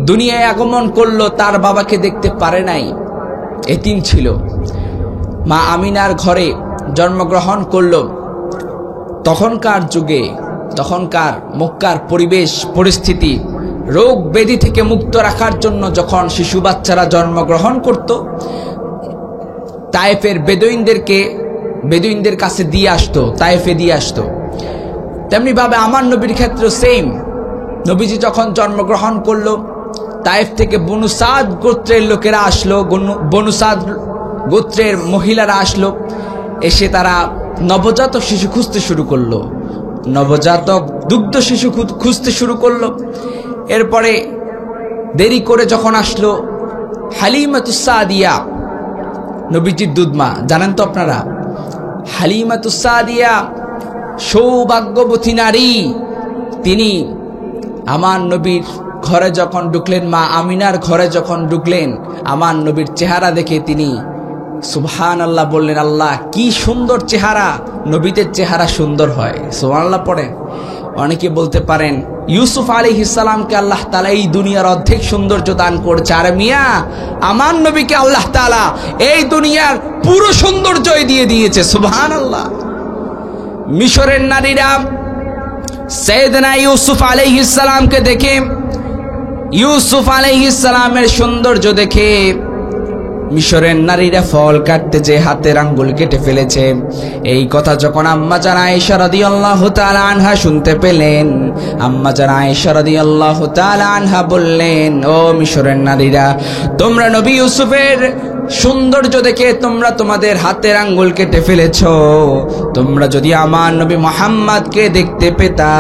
দুনিয়ায় আগমন করলো, তার বাবাকে দেখতে পারে নাই, এতিম ছিল। মা আমিনার ঘরে জন্মগ্রহণ করলো। তখনকার যুগে, তখনকার মক্কার পরিবেশ পরিস্থিতি, রোগ ব্যাধি থেকে মুক্ত রাখার জন্য যখন শিশু বাচ্চারা জন্মগ্রহণ করত, তায়েফের বেদুইনদের কাছে দিয়ে আসতো, তায়েফে দিয়ে আসতো। তেমনি ভাবে আমার নবীর ক্ষেত্রে সেম। নবীজি যখন জন্মগ্রহণ করলো, তায়েফ থেকে বনু সাদ গোত্রের লোকেরা আসলো, বনু সাদ গোত্রের মহিলারা আসলো। এসে তারা নবজাতক শিশু খুঁজতে শুরু করলো, নবজাতক দুগ্ধ শিশু খুঁজতে শুরু করলো। এরপরে দেরি করে যখন আসলো হালিমাতুস সাদিয়া, নবীজির দুধমা, জানেন তো আপনারা, হালিমাতুস সাদিয়া সৌভাগ্যবতী নারী। তিনি আমার নবীর ঘরে যখন ঢুকলেন, মা আমিনার ঘরে যখন ঢুকলেন, আমার নবীর চেহারা দেখে তিনি সুবহানাল্লাহ বললেন, আল্লাহ কি সুন্দর চেহারা। নবীদের চেহারা সুন্দর হয়। সুবহানাল্লাহ পড়েন। অনেকে বলতে পারেন, ইউসুফ আলাইহিস সালামকে আল্লাহ তাআলা এই দুনিয়ার অর্ধেক সৌন্দর্য দান করেছে, আর মিয়া আমার নবীকে আল্লাহ তাআলা এই দুনিয়ার পুরো সৌন্দর্যই দিয়ে দিয়েছে। সুবহানাল্লাহ। মিশরের নারীরা সাইয়েদনা ইউসুফ আলাইহিস সালামকে দেখে, ইউসুফ আলাইহিস সালামের সৌন্দর্য দেখে মিশরের নারীরা ফল কাটতে যে হাতের আঙ্গুল কেটে ফেলেছে। এই কথা যখন আম্মা জান আয়েশা রাদিয়াল্লাহু তাআলা আনহা শুনতে পেলেন, আম্মা জান আয়েশা রাদিয়াল্লাহু তাআলা আনহা বললেন, ও মিশরের নারীরা, তোমরা নবী ইউসুফের সৌন্দর্য দেখে তোমরা তোমাদের হাতের আঙ্গুল কেটে ফেলেছো। তোমরা যদি আমার নবী মুহাম্মদকে দেখতে পেতা,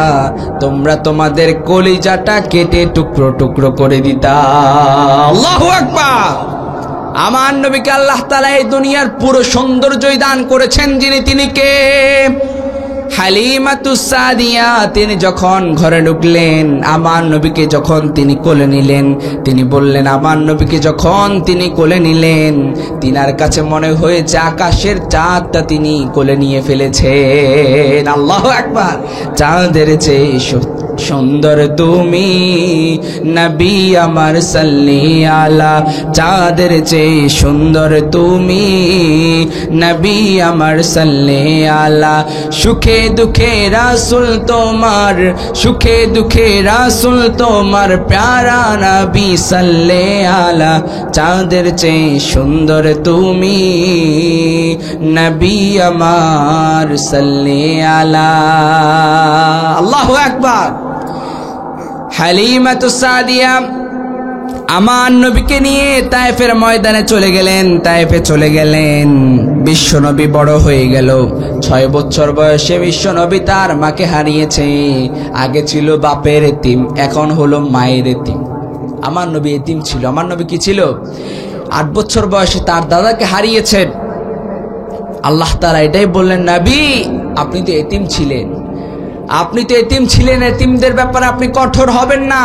তোমরা তোমাদের কলিজাটা কেটে টুকরো টুকরো করে দিতা। আল্লাহু আকবার। আমার নবীকে আল্লাহ তাআলা এই দুনিয়ার পুরো সৌন্দর্যই দান করেছেন। তিনি কে? হালিমাতুস সাদিয়া। তিনি যখন ঘরে ঢুকলেন, আমার নবীকে যখন তিনি কোলে নিলেন, তিনি বললেন, আমার নবীকে যখন তিনি কোলে নিলেন, তিনার কাছে মনে হয়েছে আকাশের চাঁদটা তিনি কোলে নিয়ে ফেলেছেন। আল্লাহু আকবার। চাঁদের চেয়ে সুন্দর তুমি নবী আমার সাল্লি আলা। চাঁদের চেয়ে সুন্দর তুমি নবী আমার সাল্লি আলা। সুখে দুঃখে রাসূল তোমার, সুখে দুঃখে রাসূল তোমার প্যারা নবী সাল্লি আলা। চাঁদের চেয়ে সুন্দর তুমি নবী আমার সাল্লি আলা। আল্লাহু আকবার। হালিমাতুস সাদিয়া আমার নবীকে নিয়ে তায়েফের ময়দানে চলে গেলেন, তায়েফে চলে গেলেন। বিশ্বনবী বড় হয়ে গেল। 6 বছর বয়সে বিশ্বনবী তার মাকে হারিয়েছে। আগে ছিল বাপের এতিম, এখন হলো মায়ের এতিম। আমার নবী এতিম ছিল। আমার নবী কি ছিল? 8 বছর বয়সে তার দাদাকে হারিয়েছেন। আল্লাহ তাআলা এটাই বললেন, নবী আপনি তো এতিম ছিলেন, আপনি তো এতিম ছিলেন, এতিমদের ব্যাপারে আপনি কঠোর হবেন না,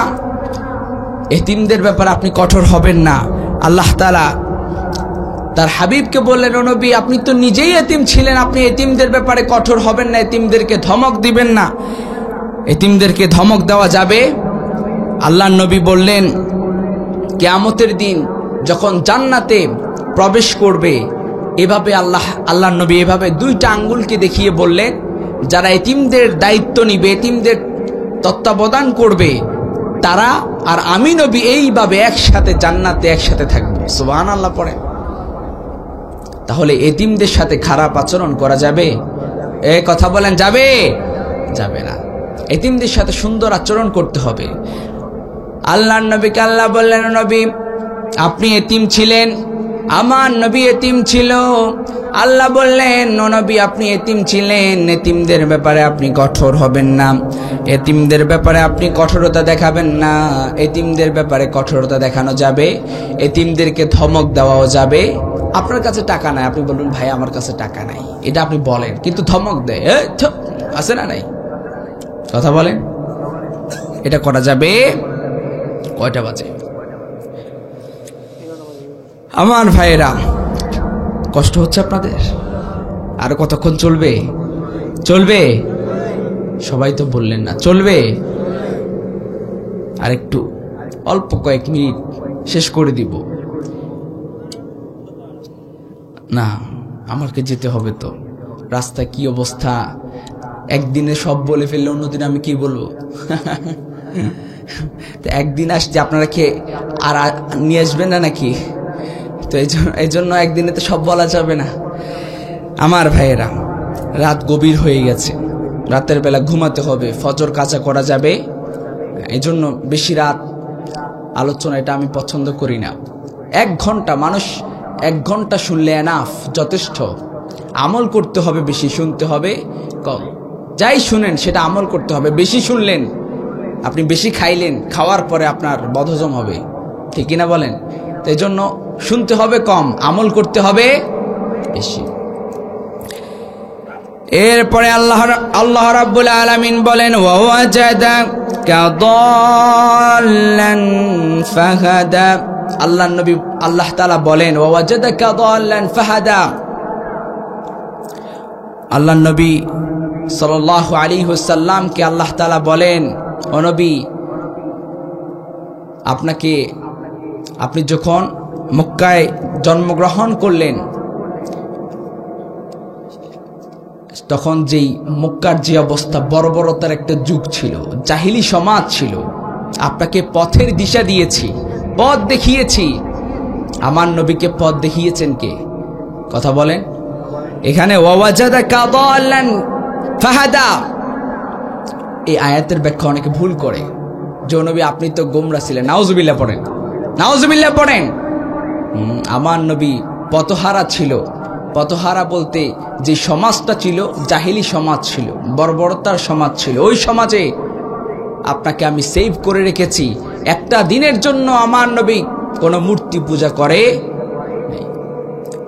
এতিমদের ব্যাপারে আপনি কঠোর হবেন না। আল্লাহ তাআলা তার হাবিবকে বললেন, ও নবী আপনি তো নিজেই এতিম ছিলেন, আপনি এতিমদের ব্যাপারে কঠোর হবেন না, এতিমদেরকে ধমক দিবেন না। এতিমদেরকে ধমক দেওয়া যাবে? আল্লাহর নবী বললেন, কিয়ামতের দিন যখন জান্নাতে প্রবেশ করবে, এভাবে আল্লাহর নবী এভাবে 2টা আঙ্গুলকে দেখিয়ে বললেন, যারা এতিমদের দায়িত্ব নিবে, এতিমদের তত্ত্বাবধান করবে, তারা আর আমি নবী এইভাবে একসাথে জান্নাতে একসাথে থাকবে। সুবহানাল্লাহ পড়ে। তাহলে এতিমদের সাথে খারাপ আচরণ করা যাবে? এই কথা বলেন, যাবে? যাবে না। এতিমদের সাথে সুন্দর আচরণ করতে হবে। আল্লাহর নবীকে আল্লাহ বললেন, নবী আপনি এতিম ছিলেন, আমার নবী এতিম ছিল। আল্লাহ বললেন, ও নবী আপনি এতিম ছিলেন, এতিমদের ব্যাপারে আপনি কঠোর হবেন না, এতিমদের ব্যাপারে আপনি কঠোরতা দেখাবেন না। এতিমদের ব্যাপারে কঠোরতা দেখানো যাবে, এতিমদেরকে ধমক দেওয়াও যাবে। আপনার কাছে টাকা নাই, আপনি বলুন ভাই আমার কাছে টাকা নাই, এটা আপনি বলেন, কিন্তু ধমক দেয়, আছে না নাই? কথা বলেন, এটা করা যাবে? কয়টা বাজে? আমার ভাইয়েরা, কষ্ট হচ্ছে আপনাদের? আরো কতক্ষণ চলবে? চলবে? সবাই তো বললেন না চলবে। আর একটু অল্প কয়েক মিনিট শেষ করে দিব। না, আমাকে যেতে হবে তো। রাস্তায় কি অবস্থা, একদিনে সব বলে ফেললে অন্যদিন আমি কি বলবো? একদিন আসছে, আপনারা কে আর নিয়ে আসবেন না নাকি? তো এই জন্য একদিনে তো সব বলা যাবে না। আমার ভাইয়েরা, রাত গভীর হয়ে গেছে, রাতের বেলা ঘুমাতে হবে, ফজর কাজা করা যাবে, এই জন্য বেশি রাত আলোচনা এটা আমি পছন্দ করি না। 1 ঘন্টা, মানুষ 1 ঘন্টা শুনলে এনাফ, যথেষ্ট। আমল করতে হবে বেশি, শুনতে হবে কম। যাই শুনেন সেটা আমল করতে হবে। বেশি শুনলেন, আপনি বেশি খাইলেন, খাওয়ার পরে আপনার বদহজম হবে, ঠিক কিনা বলেন? তো এই জন্য শুনতে হবে কম, আমল করতে হবে বেশি। এরপরে আল্লাহ রাব্বুল আলামিন বলেন, ওয়াজাদাকা দাল্লান ফাহাদা। আল্লাহ তাআলা বলেন, ওয়াজাদাকা দাল্লান ফাহাদা। আল্লাহ নবী সাল্লাল্লাহু আলাইহি ওয়াসাল্লামকে আল্লাহ তাআলা বলেন, ও নবী আপনি যখন মক্কায় জন্মগ্রহণ করলেন, তখন যেই মক্কার যে অবস্থা, বর্বরতার একটা যুগ ছিল, জাহিলি সমাজ ছিল। আপনাকে পথের দিশা দিয়েছি, পথ দেখিয়েছি। আমার নবীকে পথ দেখিয়েছেন কে? কথা বলেন। এখানে ওয়াজাদাকা দাল্লান ফাহাদা, এই আয়াতের ব্যাখ্যা অনেকে ভুল করে, যে নবী আপনি তো গোমরা ছিলেন। নাউজুবিল্লাহ পড়েন, নাউজুবিল্লাহ পড়েন। আমার নবী পতহারা ছিল। পতহারা বলতে যে সমাজটা ছিল জাহিলি সমাজ ছিল, বর্বরতার সমাজ ছিল। ওই সমাজে আপনাকে আমি সেভ করে রেখেছি। একটা দিনের জন্য আমার নবী কোনো মূর্তি পূজা করে নাই।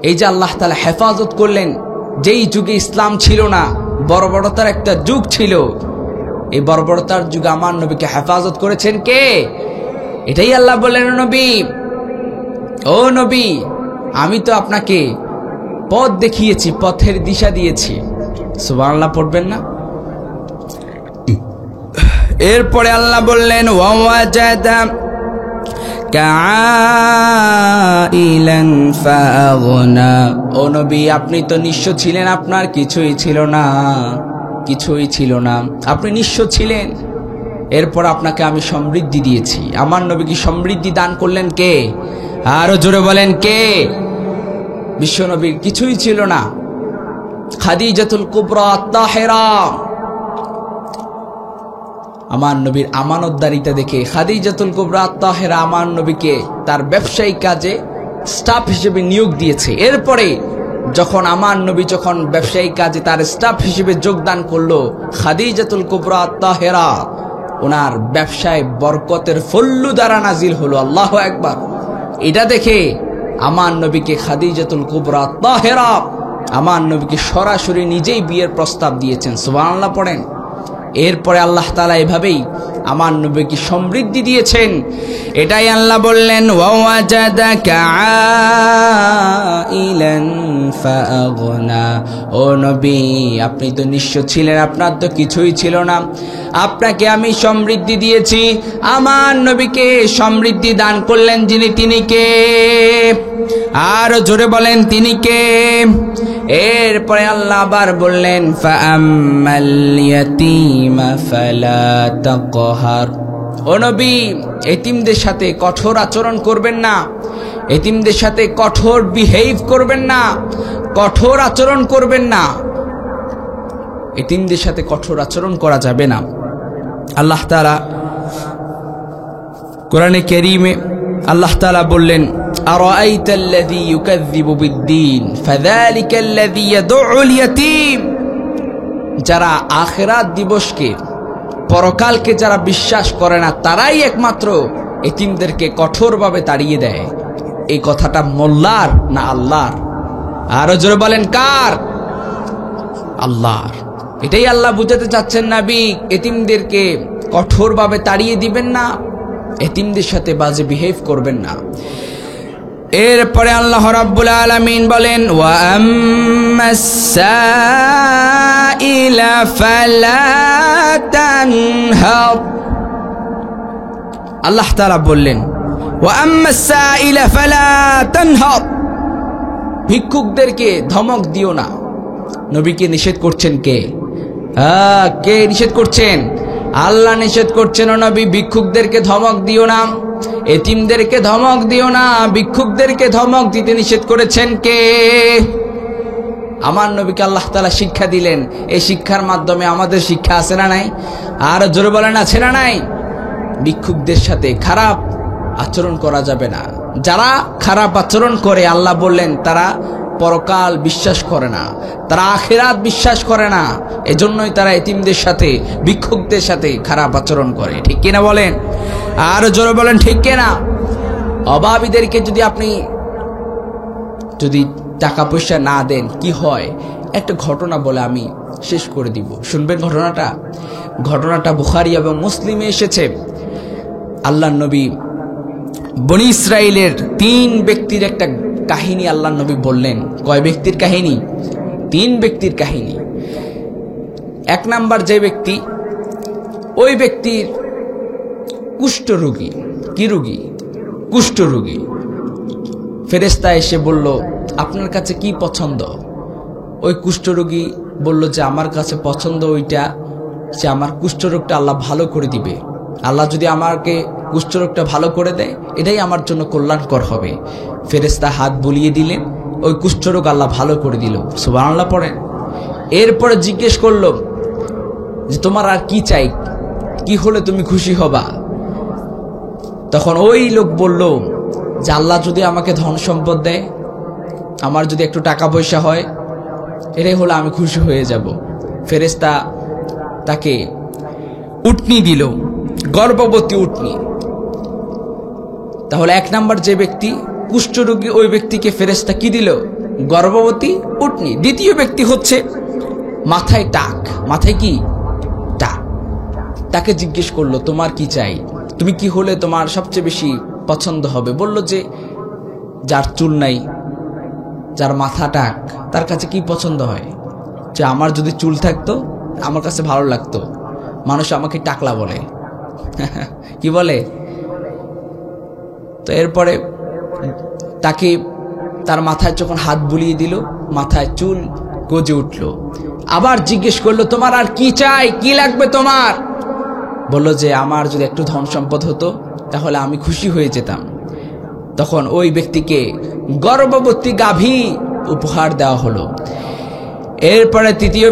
এই যে আল্লাহ তাআলা হেফাজত করলেন, যেই যুগে ইসলাম ছিল না, বর্বরতার একটা যুগ ছিল, এই বর্বরতার যুগে আমার নবীকে হেফাজত করেছেন কে? এটাই আল্লাহ বললেন, নবী, ও নবী, আমি তো আপনাকে পথ দেখিয়েছি, পথের দিশা দিয়েছি। সুবহানাল্লাহ পড়বেন না? এরপরে আল্লাহ বললেন, ওয়াজাদা কাইলান ফাগনা। ও নবী, আপনি তো নিঃস্ব ছিলেন, আপনার কিছুই ছিল না, কিছুই ছিল না, আপনি নিঃস্ব ছিলেন। এরপর আপনাকে আমি সমৃদ্ধি দিয়েছি। আমার নবীকে সমৃদ্ধি দান করলেন কে? আরো জোরে বলেন কে? বিশ্ব নবীর কিছুই ছিল না। খাদিজাতুল কুবরা তাহেরা, আমার নবীর আমানতদারিতা দেখে খাদিজাতুল কুবরা তাহেরা আমার নবীকে তার ব্যবসায়িক কাজে স্টাফ হিসেবে নিয়োগ দিয়েছে। এরপরে যখন আমার নবী যখন ব্যবসায়িক কাজে তার স্টাফ হিসেবে যোগদান করলো, খাদিজাতুল কুবরা তাহেরা ওনার ব্যবসায় বরকতের ফল্লু দ্বারা নাজিল হলো। আল্লাহু আকবার। এটা দেখে আমার নবীকে খাদিজাতুল কুবরা তাহেরা আমার নবীকে সরাসরি নিজেই বিয়ের প্রস্তাব দিয়েছেন। সুবহানাল্লাহ পড়েন। এরপরে আল্লাহ তাআলা এভাবেই আমার নবীকে সমৃদ্ধি দিয়েছেন। এটাই আল্লাহ বললেন, ওয়াজাদাকা আইলান ফাগনা। ও নবী, আপনি তো নিঃস্ব ছিলেন, আপনার তো কিছুই ছিল না, আপনাকে আমি সমৃদ্ধি দিয়েছি। আমার নবীকে সমৃদ্ধি দান করলেন যিনি, তিনি কে? আরো জোরে বলেন, তিনি কে? এরপরে আল্লাহ আবার বললেন, ফাআম্মাল ইয়াতীমা ফালা তাকহার। ও নবী, এতিমদের সাথে কঠোর আচরণ করবেন না, এতিমদের সাথে কঠোর বিহেভ করবেন না, কঠোর আচরণ করবেন না। এতিমদের সাথে কঠোর আচরণ করা যাবে না। আল্লাহ তাআলা কোরআনে কারীমে আল্লাহ তাআলা বললেন, আরাআইতাল্লাযী ইউকাযযিবু বিদ্দীন ফাযালিকাল্লাযী ইয়াদউল ইয়াতীম। যারা আখিরাত দিবসকে, পরকালকে যারা বিশ্বাস করে না, তারাই একমাত্র এতিমদেরকে কঠোরভাবে তাড়িয়ে দেয়। এই কথাটা মোল্লার না আল্লাহর? আরো জোরে বলেন, কার? আল্লাহর। এটাই আল্লাহ বুঝাতে চাচ্ছেন, নবী, এতিমদেরকে কঠোরভাবে তাড়িয়ে দিবেন না, এতিমদের সাথে বাজে বিহেভ করবেন না। এরপরে আল্লাহ রাব্বুল আলামিন বলেন, ওয়া আম্মাস সাইলা ফালা তানহার। আল্লাহ তাআলা বললেন, ওয়া আম্মাস সাইলা ফালা তানহার। ভিক্ষুকদেরকে ধমক দিও না। নবীকে নিষেধ করছেন কে? কে নিষেধ করছেন? আল্লাহ নিষেধ করছেন, ও নবী, ভিক্ষুকদেরকে ধমক দিও না, এতিমদেরকে ধমক দিও না। ভিক্ষুকদেরকে ধমক দিতে নিষেধ করেছেন কে? আমার নবীকে আল্লাহ তাআলা শিক্ষা দিলেন। এই শিক্ষার মাধ্যমে আমাদের শিক্ষা আছে না নাই? আর জোরে বলেন, আছে না নাই? ভিক্ষুকদের সাথে খারাপ আচরণ করা যাবে না। যারা খারাপ আচরণ করে, আল্লাহ বললেন, তারা পরকাল বিশ্বাস করে না, তারা আখিরাত বিশ্বাস করে না। এজন্যই তারা এতিমদের সাথে, ভিক্ষুকদের সাথে খারাপ আচরণ করে। ঠিক কিনা বলেন? আর জোরে বলেন, ঠিক কিনা? অভাবীদেরকে যদি আপনি টাকা পয়সা না দেন, কি হয়? একটা ঘটনা বলে আমি শেষ করে দিব, শুনবেন ঘটনাটা? ঘটনাটা বুখারী এবং মুসলিমে এসেছে। আল্লাহর নবী বনি ইসরাইলের 3 ব্যক্তির একটা কাহিনী আল্লাহর নবী বললেন। কয় ব্যক্তির কাহিনী? 3 ব্যক্তির কাহিনী। 1 নাম্বার যে ব্যক্তি, ওই ব্যক্তির কুষ্ঠরোগী। কি রোগী? কুষ্ঠরোগী। ফেরেশতা এসে বলল, আপনার কাছে কি পছন্দ? ওই কুষ্ঠরোগী বলল যে আমার কাছে পছন্দ ওইটা, যে আমার কুষ্ঠরোগটা আল্লাহ ভালো করে দিবে। আল্লাহ যদি আমাকে কুষ্ঠরোগটা ভালো করে দেয়, এটাই আমার জন্য কল্যাণকর হবে। ফেরেশতা হাত বুলিয়ে দিলেন, ওই কুষ্ঠরোগ আল্লাহ ভালো করে দিল। সুবহানাল্লাহ পড়েন। এরপরে জিজ্ঞেস করলো যে তোমার আর কি চাই, কি হলে তুমি খুশি হবা? তখন ওই লোক বলল যে আল্লাহ যদি আমাকে ধন সম্পদ দেয়, আমার যদি একটু টাকা পয়সা হয়, এটাই হলো আমি খুশি হয়ে যাব। ফেরেশতা তাকে উটনি দিল, গর্ভবতী উটনি। তাহলে এক নাম্বার যে ব্যক্তি কুষ্ঠরোগী, ওই ব্যক্তিকে ফেরেশতা কি দিল? গর্ভবতী উটনি। দ্বিতীয় ব্যক্তি হচ্ছে মাথায় টাক, মাথায় কি টাক। তাকে জিজ্ঞেস করলো তোমার কি চাই, তুমি কি হলে তোমার সবচেয়ে বেশি পছন্দ হবে? বলল যে যার চুল নাই, যার মাথা টাক, তার কাছে কি পছন্দ হয়? যে আমার যদি চুল থাকতো আমার কাছে ভালো লাগতো, মানুষ আমাকে টাকলা বলে। কি বলে? তো এরপরে তাকে তার মাথায় যখন হাত বুলিয়ে দিল, মাথায় চুল গজে উঠল। আবার জিজ্ঞেস করলো তোমার আর কি চাই, কি লাগবে তোমার? বলল যে আমার যদি একটু ধন সম্পদ হতো তাহলে আমি খুশি হয়ে যেতাম। তখন ওই ব্যক্তিকে গর্ভবতী গাভী উপহার দেওয়া হলো। এরপরে তৃতীয়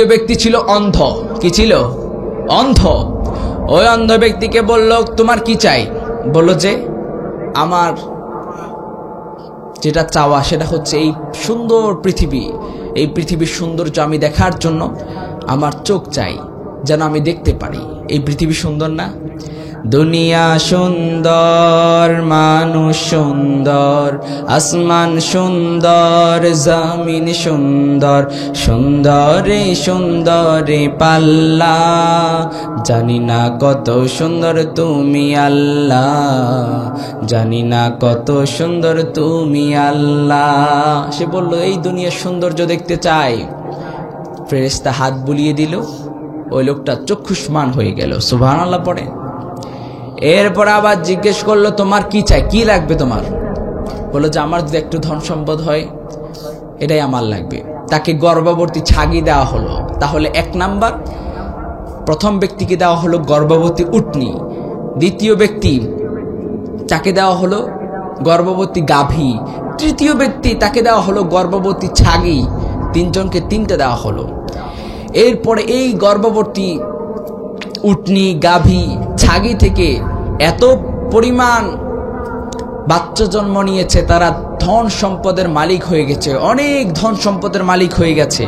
ব্যক্তি ছিল অন্ধ। কি ছিল? অন্ধ। ওই অন্ধ ব্যক্তিকে বলল তোমার কি চাই? বলল যে আমার যেটা চাওয়া সেটা হচ্ছে এই সুন্দর পৃথিবী, এই পৃথিবীর সৌন্দর্য আমি দেখার জন্য আমার চোখ চাই, যেন আমি দেখতে পারি এই পৃথিবী সুন্দর না? দুনিয়া সুন্দর, মানুষ সুন্দর, আসমান সুন্দর, জমিন সুন্দর, সুন্দরে সুন্দরে পাল্লা, জানি না কত সুন্দর তুমি আল্লাহ, জানি না কত সুন্দর তুমি আল্লাহ। সে বলল এই দুনিয়ার সৌন্দর্য দেখতে চাই। ফেরেশতা হাত বুলিয়ে দিল, ওই লোকটা চক্ষুষ্মান হয়ে গেল। সুবহানাল্লাহ পড়ে। এরপর আবার জিজ্ঞেস করলো তোমার কি চাই, কি লাগবে তোমার? বললো যে আমার যদি একটু ধন সম্পদ হয় এটাই আমার লাগবে। তাকে গর্ভবতী ছাগি দেওয়া হলো। তাহলে এক নাম্বার, প্রথম ব্যক্তিকে দেওয়া হলো গর্ভবতী উটনি, দ্বিতীয় ব্যক্তি তাকে দেওয়া হলো গর্ভবতী গাভী, তৃতীয় ব্যক্তি তাকে দেওয়া হলো গর্ভবতী ছাগি। তিনজনকে তিনটে দেওয়া হলো। এরপরে এই গর্ভবতী উটনি, গাভী, ছাগি থেকে এত পরিমাণ বাচ্চা জন্ম নিয়েছে, তারা ধন সম্পদের মালিক হয়ে গেছে, অনেক ধন সম্পদের মালিক হয়ে গেছে,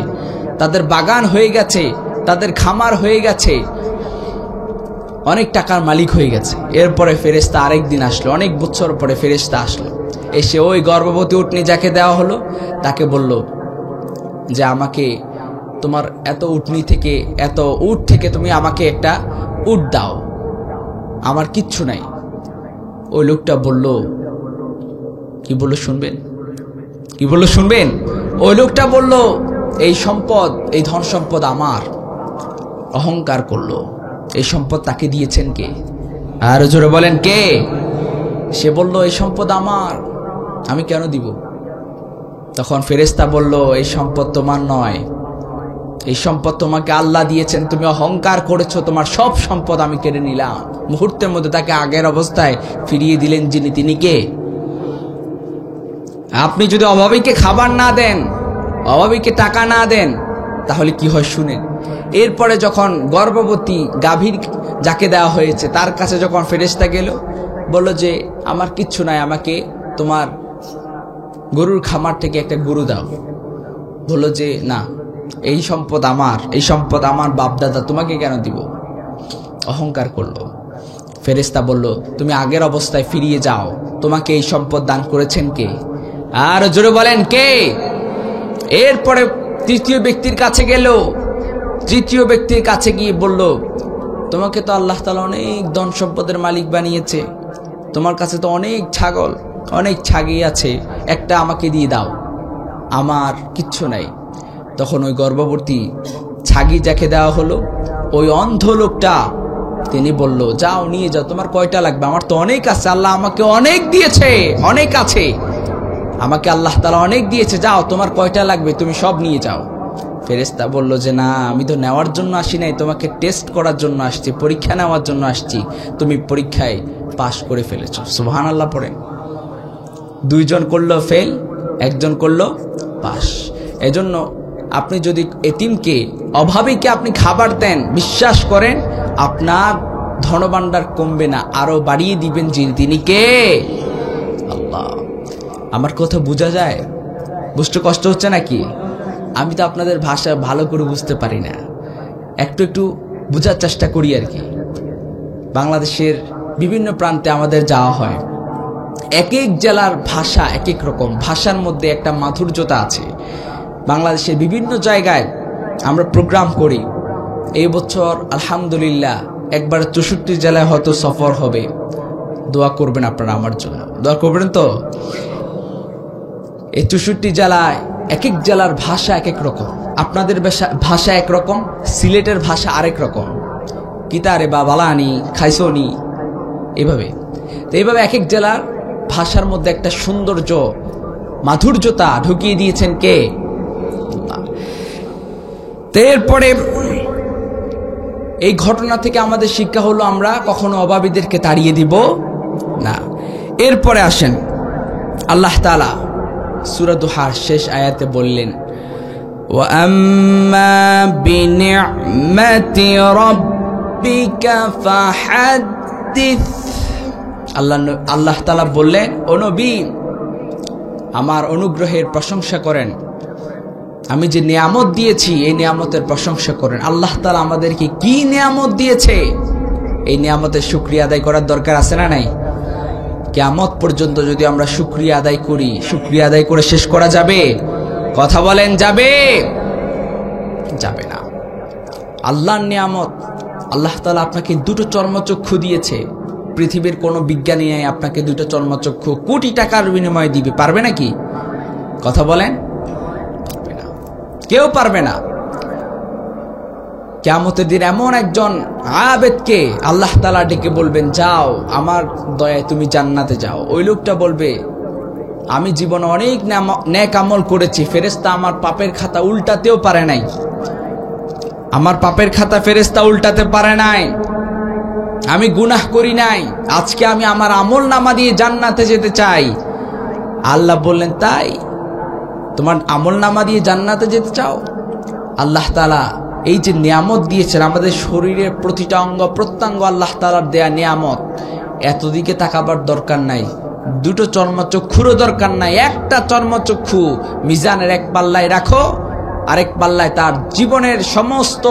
তাদের বাগান হয়ে গেছে, তাদের খামার হয়ে গেছে, অনেক টাকার মালিক হয়ে গেছে। এরপরে ফেরেশতা আরেকদিন আসলো, অনেক বছর পরে ফেরেশতা আসলো। এসে ওই গর্ভবতী উটনি যাকে দেওয়া হলো তাকে বলল যে আমাকে তোমার এত উটনি থেকে, এত উট থেকে তুমি আমাকে একটা উট দাও, আমার কিচ্ছু নাই। ওই লোকটা বলল, কি বললো শুনবেন? কি বললো শুনবেন? ওই লোকটা বলল এই সম্পদ, এই ধন সম্পদ আমার। অহংকার করলো। এই সম্পদ তাকে দিয়েছেন কে? আর জোরে বলেন কে? সে বলল এই সম্পদ আমার, আমি কেন দিব? তখন ফেরেশতা বলল এই সম্পদ তোমার নয়, এই সম্পদ তোমাকে আল্লাহ দিয়েছেন, তুমি অহংকার করেছো, তোমার সব সম্পদ আমি কেড়ে নিলাম। মুহূর্তের মধ্যে তাকে আগের অবস্থায় ফিরিয়ে দিলেন যিনি, তিনি কে? আপনি যদি অভাবীকে খাবার না দেন, অভাবীকে টাকা না দেন, তাহলে কি হয় শুনেন। এরপরে যখন গর্ভবতী গাভীর যাকে দেওয়া হয়েছে তার কাছে যখন ফেরেশতা গেল, বলল যে আমার কিচ্ছু নাই, আমাকে তোমার গরুর খামার থেকে একটা গরু দাও। বলল যে না, এই সম্পদ আমার, এই সম্পদ আমার বাপদাদা, তোমাকে কেন দিব? অহংকার করলো। ফেরেশতা বলল তুমি আগের অবস্থায় ফিরিয়ে যাও, তোমাকে এই সম্পদ দান করেছেন কে? আর জোরে বলেন কে? এরপরে তৃতীয় ব্যক্তির কাছে গেল। তৃতীয় ব্যক্তির কাছে গিয়ে বলল তোমাকে তো আল্লাহ তাআলা অনেক ধন সম্পদের মালিক বানিয়েছে, তোমার কাছে তো অনেক ছাগল, অনেক ছাগি আছে, একটা আমাকে দিয়ে দাও, আমার কিচ্ছু নাই। তখন ওই গর্ভবতী ছাগি যাকে দেওয়া হলো, ওই অন্ধ লোকটা তিনি বলল যাও নিয়ে যাও, তোমার কয়টা লাগবে? আমার তো অনেক আছে, আল্লাহ আমাকে অনেক দিয়েছে, অনেক আছে, আমাকে আল্লাহ তাআলা অনেক দিয়েছে, যাও তোমার কয়টা লাগবে তুমি সব নিয়ে যাও। ফেরেশতা বলল যে না, আমি তো নেওয়ার জন্য আসি নাই, তোমাকে টেস্ট করার জন্য আসছি, পরীক্ষা নেওয়ার জন্য আসছি, তুমি পরীক্ষায় পাশ করে ফেলেছো। সুবহানাল্লাহ পড়েন। দুইজন করলো ফেল, একজন করলো পাস। এজন্য আপনি যদি এতিমকে, অভাবীকে আপনি খাবার দেন, বিশ্বাস করেন আপনার ধনভাণ্ডার কমবে না, আরো বাড়িয়ে দিবেন যিনি, তিনি কে? আল্লাহ। আমার কথা বোঝা যায়? বুঝতে কষ্ট হচ্ছে নাকি? আমি তো আপনাদের ভাষা ভালো করে বুঝতে পারি না, একটু একটু বোঝার চেষ্টা করি আর কি। বাংলাদেশের বিভিন্ন প্রান্তে আমাদের যাওয়া হয়, এক এক জেলার ভাষা এক এক রকম, ভাষার মধ্যে একটা মাধুর্যতা আছে। বাংলাদেশের বিভিন্ন জায়গায় আমরা প্রোগ্রাম করি। এই বছর আলহামদুলিল্লাহ একবার 64 জেলায় হয়তো সফর হবে। দোয়া করবেন আপনারা আমার জন্য, দোয়া করবেন তো। এই 64 জেলায় এক এক জেলার ভাষা এক এক রকম। আপনাদের ভাষা একরকম, সিলেটের ভাষা আরেক রকম। কিতারে বা বালানি খাইসনি, এভাবে তো এইভাবে এক এক জেলার ভাষার মধ্যে একটা সৌন্দর্য মাধুর্যতা ঢুকিয়ে দিয়েছেন কে? এরপরে এই ঘটনা থেকে আমাদের শিক্ষা হলো আমরা কখনো অভাবীদেরকে তাড়িয়ে দিব না। এরপরে আসেন, আল্লাহ তাআলা সূরা দুহার শেষ আয়াতে বললেন, ওয়া আম্মা বিনি'মাতি রাব্বিকা ফাহাদ্দিস। আল্লাহ তাআলা বললেন, ও নবী আমার অনুগ্রহের প্রশংসা করেন, আমি যে নিয়ামত দিয়েছি এই নিয়ামতের প্রশংসা করেন। আল্লাহ তাআলা আমাদেরকে কি নিয়ামত দিয়েছে, এই নিয়ামতের শুকরিয়া আদায় করার দরকার আছে না নাই? কিয়ামত পর্যন্ত যদি আমরা শুকরিয়া আদায় করি, শুকরিয়া আদায় করে শেষ করা যাবে? কথা বলেন, যাবে? যাবে না। আল্লাহর নিয়ামত, আল্লাহ তাআলা আপনাকে দুটো চর্মচক্ষু দিয়েছে। পৃথিবীর কোনো বিজ্ঞানী নাই আপনাকে দুটো চর্মচক্ষু কোটি টাকার বিনিময়ে দিবে, পারবে নাকি? কথা বলেন, পারবে না, কেউ পারবে না। কিয়ামতের দিন এমন একজন আবেদকে আল্লাহ তাআলা ডেকে বলবেন, যাও আমার দয়ায় তুমি জান্নাতে যাও। ওই লোকটা বলবে, আমি জীবনে অনেক নেক আমল করেছি, ফেরেশতা আমার পাপের খাতা উল্টাতেও পারে নাই, আমার পাপের খাতা ফেরেশতা উল্টাতে পারে নাই, আমি গুনাহ করি নাই, আজকে আমি আমার আমল নামা দিয়ে জান্নাতে যেতে চাই। আল্লাহ বললেন, তাই তোমার আমল নামা দিয়ে জান্নাতে যেতে চাও? আল্লাহ তাআলা এই যে নিয়ামত দিয়েছেন, আমাদের শরীরের প্রতিটা অঙ্গ প্রত্যঙ্গ আল্লাহ তাআলার দেয়া নিয়ামত, এতদিকে তাকাবার দরকার নাই। দুটো চর্মচক্ষুরও দরকার নাই, একটা চর্মচক্ষু মিজানের এক পাল্লায় রাখো, আরেক পাল্লায় তার জীবনের সমস্ত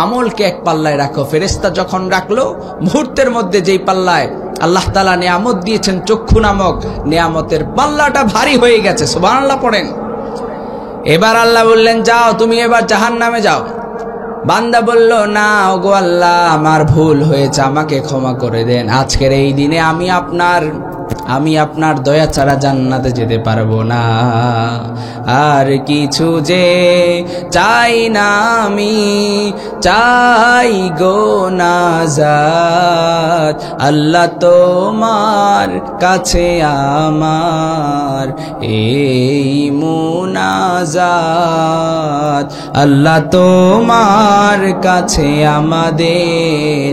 আমলকে এক পাল্লায় রাখো। ফেরেশতা যখন রাখলো, মুহূর্তের মধ্যে যেই পাল্লায় আল্লাহ তাআলা নিয়ামত দিয়েছেন চক্ষু নামক নিয়ামতের পাল্লাটা ভারী হয়ে গেছে। সুবহানাল্লাহ পড়েন। এবার আল্লাহ বললেন, যাও তুমি এবার জাহান্নামে যাও। বান্দা বলল, না ওগো আল্লাহ আমার ভুল হয়েছে, আমাকে ক্ষমা করে দেন, আজকের এই দিনে আমি আপনার দয়া ছাড়া জান্নাতে যেতে পারবো না। আর কিছু যে চাই না আমি, চাই গো নাজাত, আল্লাহ তোমার কাছে আমার এই মুনাজাত, আল্লাহ তোমার কাছে আমাদের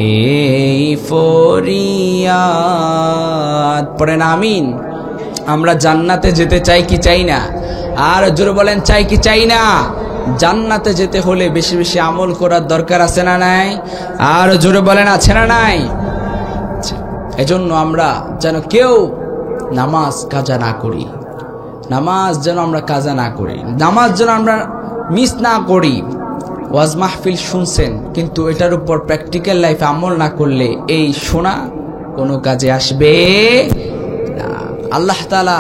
এই ফরিয়াদ। পড়েন আমিন। আমরা জান্নাতে যেতে চাই কি চাই না? আর জোরে বলেন, চাই কি চাই না? জান্নাতে যেতে হলে বেশি বেশি আমল করার দরকার আছে না নাই? আর জোরে বলেন, আছে না নাই? এজন্য আমরা যেন কেউ নামাজ কাজা না করি, নামাজ যেন আমরা কাজা না করি, নামাজ যেন আমরা মিস না করি। ওয়াজ মাহফিল শুনছেন, কিন্তু এটার উপর প্র্যাকটিক্যাল লাইফে আমল না করলে এই শোনা কোনো কাজে আসবে না। আল্লাহ তাআলা,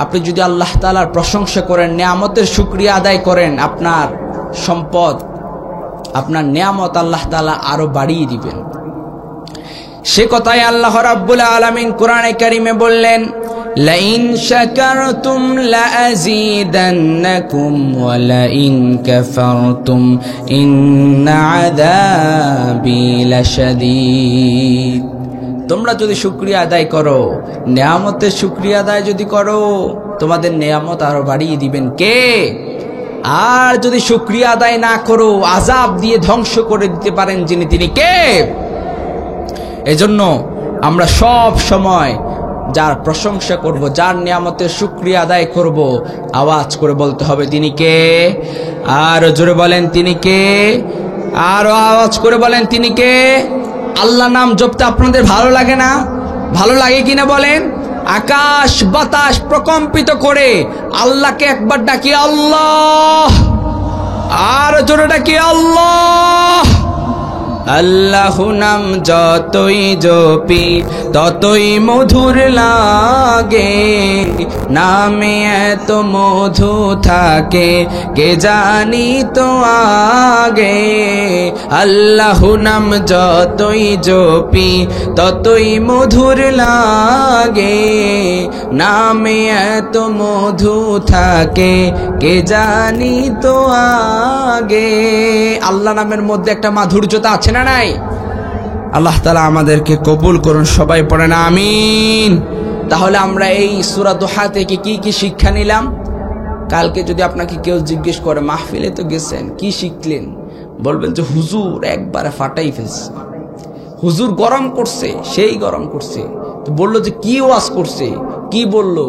আপনি যদি আল্লাহ তাআলার প্রশংসা করেন, নিয়ামতের শুকরিয়া আদায় করেন, আপনার সম্পদ, আপনার নিয়ামত আল্লাহ তাআলা আরো বাড়িয়ে দিবেন। সে কথাই আল্লাহ রাব্বুল আলামিন কোরআনে কারিমে বললেন, লাইন শাকারতুম লাযীদান্নাকুম ওয়া লাইন কাফারতুম ইন্না আযাবি লাশাদীদ। তোমরা যদি শুকরিয়া আদায় করো, নিয়ামতের শুকরিয়া আদায় যদি করো, তোমাদের নিয়ামত আরো বাড়িয়ে দিবেন কে? আর যদি শুকরিয়া আদায় না করো, আযাব দিয়ে ধ্বংস করে দিতে পারেন যিনি, তিনি কে? এজন্য আমরা সব সময় যার প্রশংসা করব, যার নিয়ামতের শুকরিয়া আদায় করব, আওয়াজ করে বলতে হবে তিনি কে? আর জোরে বলেন তিনি কে? আরো আওয়াজ করে বলেন তিনি কে? আল্লাহ নাম জপতে আপনাদের ভালো লাগে না? ভালো লাগে কিনা বলেন? আকাশ বাতাস প্রকম্পিত করে আল্লাহকে একবার ডাকি আল্লাহ, আর জোরে ডাকি আল্লাহ। আল্লাহ নাম যতই জপি ততই মধুর লাগে, নামে এত মধু থাকে কে জানি তো আগে। আল্লাহ নাম যতই জপি ততই মধুর লাগে, নামে এত মধু থাকে কে জানি তো আগে। আল্লাহ নামের মধ্যে একটা মাধুর্যতা আছে না নাই? আল্লাহ তাআলা আমাদেরকে কবুল করুন, সবাই পড়েন আমিন। তাহলে আমরা এই সূরা দুহা থেকে কি কি শিক্ষা নিলাম? কালকে যদি আপনাকে কেউ জিজ্ঞেস করে মাহফিলে তো গেছেন, কি শিখলেন? বলবেন যে হুজুর একবারে ফাটাই ফেলছে, হুজুর গরম করছে, সেই গরম করছে। তো বললো যে কি ওয়াজ করছে, কি বললো,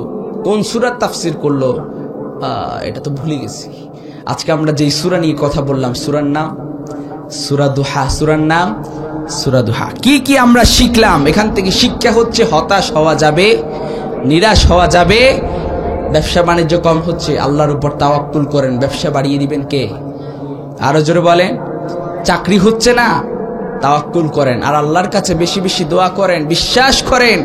কোন সূরার তাফসীর করলো, এটা তো ভুলে গেছি। আজকে আমরা যেই সূরা নিয়ে কথা বললাম, সূরার নাম সূরা দুহা, সূরার নাম সূরা দুহা। কি কি আমরা শিখলাম এখান থেকে? শিক্ষা হচ্ছে হতাশ হওয়া যাবে, নিরাশ হওয়া যাবে। ব্যবসা বাণিজ্য কম হচ্ছে, আল্লাহর উপর তাওয়াক্কুল করেন, ব্যবসা বাড়িয়ে দিবেন কে? আরো জোরে বলেন। চাকরি হচ্ছে না, তাওয়াক্কুল করেন আর আল্লাহর কাছে বেশি বেশি দোয়া করেন, বিশ্বাস করেন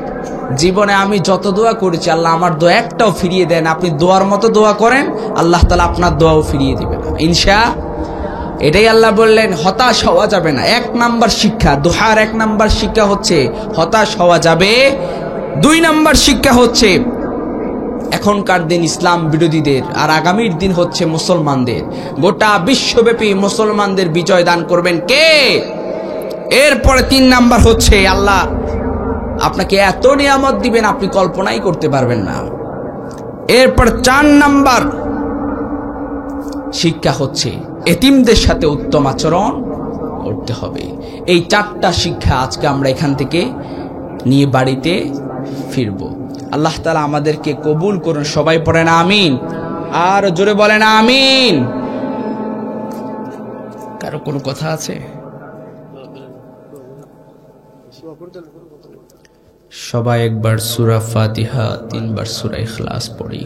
জীবনে আমি যত দোয়া করেছি আল্লাহ আমার দোয়া একটাও ফিরিয়ে দেন। আপনি দোয়ার মতো দোয়া করেন, আল্লাহ তাআলা আপনার দোয়াও ফিরিয়ে দিবেন ইনশাআল্লাহ। এটাই আল্লাহ বললেন, হতাশ হওয়া যাবে না। 1 নাম্বার শিক্ষা, দুহার 1 নাম্বার শিক্ষা হচ্ছে হতাশ হওয়া যাবে। 2 নাম্বার শিক্ষা হচ্ছে এখনকার দিন ইসলাম বিরোধীদের আর আগামীর দিন হচ্ছে মুসলমানদের, গোটা বিশ্বব্যাপী মুসলমানদের বিজয় দান করবেন কে? এরপরে 3 নাম্বার হচ্ছে আল্লাহ আপনাকে এত নিয়ামত দিবেন আপনি কল্পনাই করতে পারবেন না। এরপর 4 নাম্বার শিক্ষা হচ্ছে এতিমদের সাথে উত্তম আচরণ করতে হবে। এই 4টা শিক্ষা আজকে আমরা এখান থেকে নিয়ে বাড়িতে ফিরব। আল্লাহ তাআলা আমাদেরকে কবুল করুন, সবাই পড়েন আমিন, আর জোরে বলেন আমিন। কারো কোনো কথা আছে? সবাই একবার সূরা ফাতিহা, 3 বার সূরা ইখলাস পড়ি।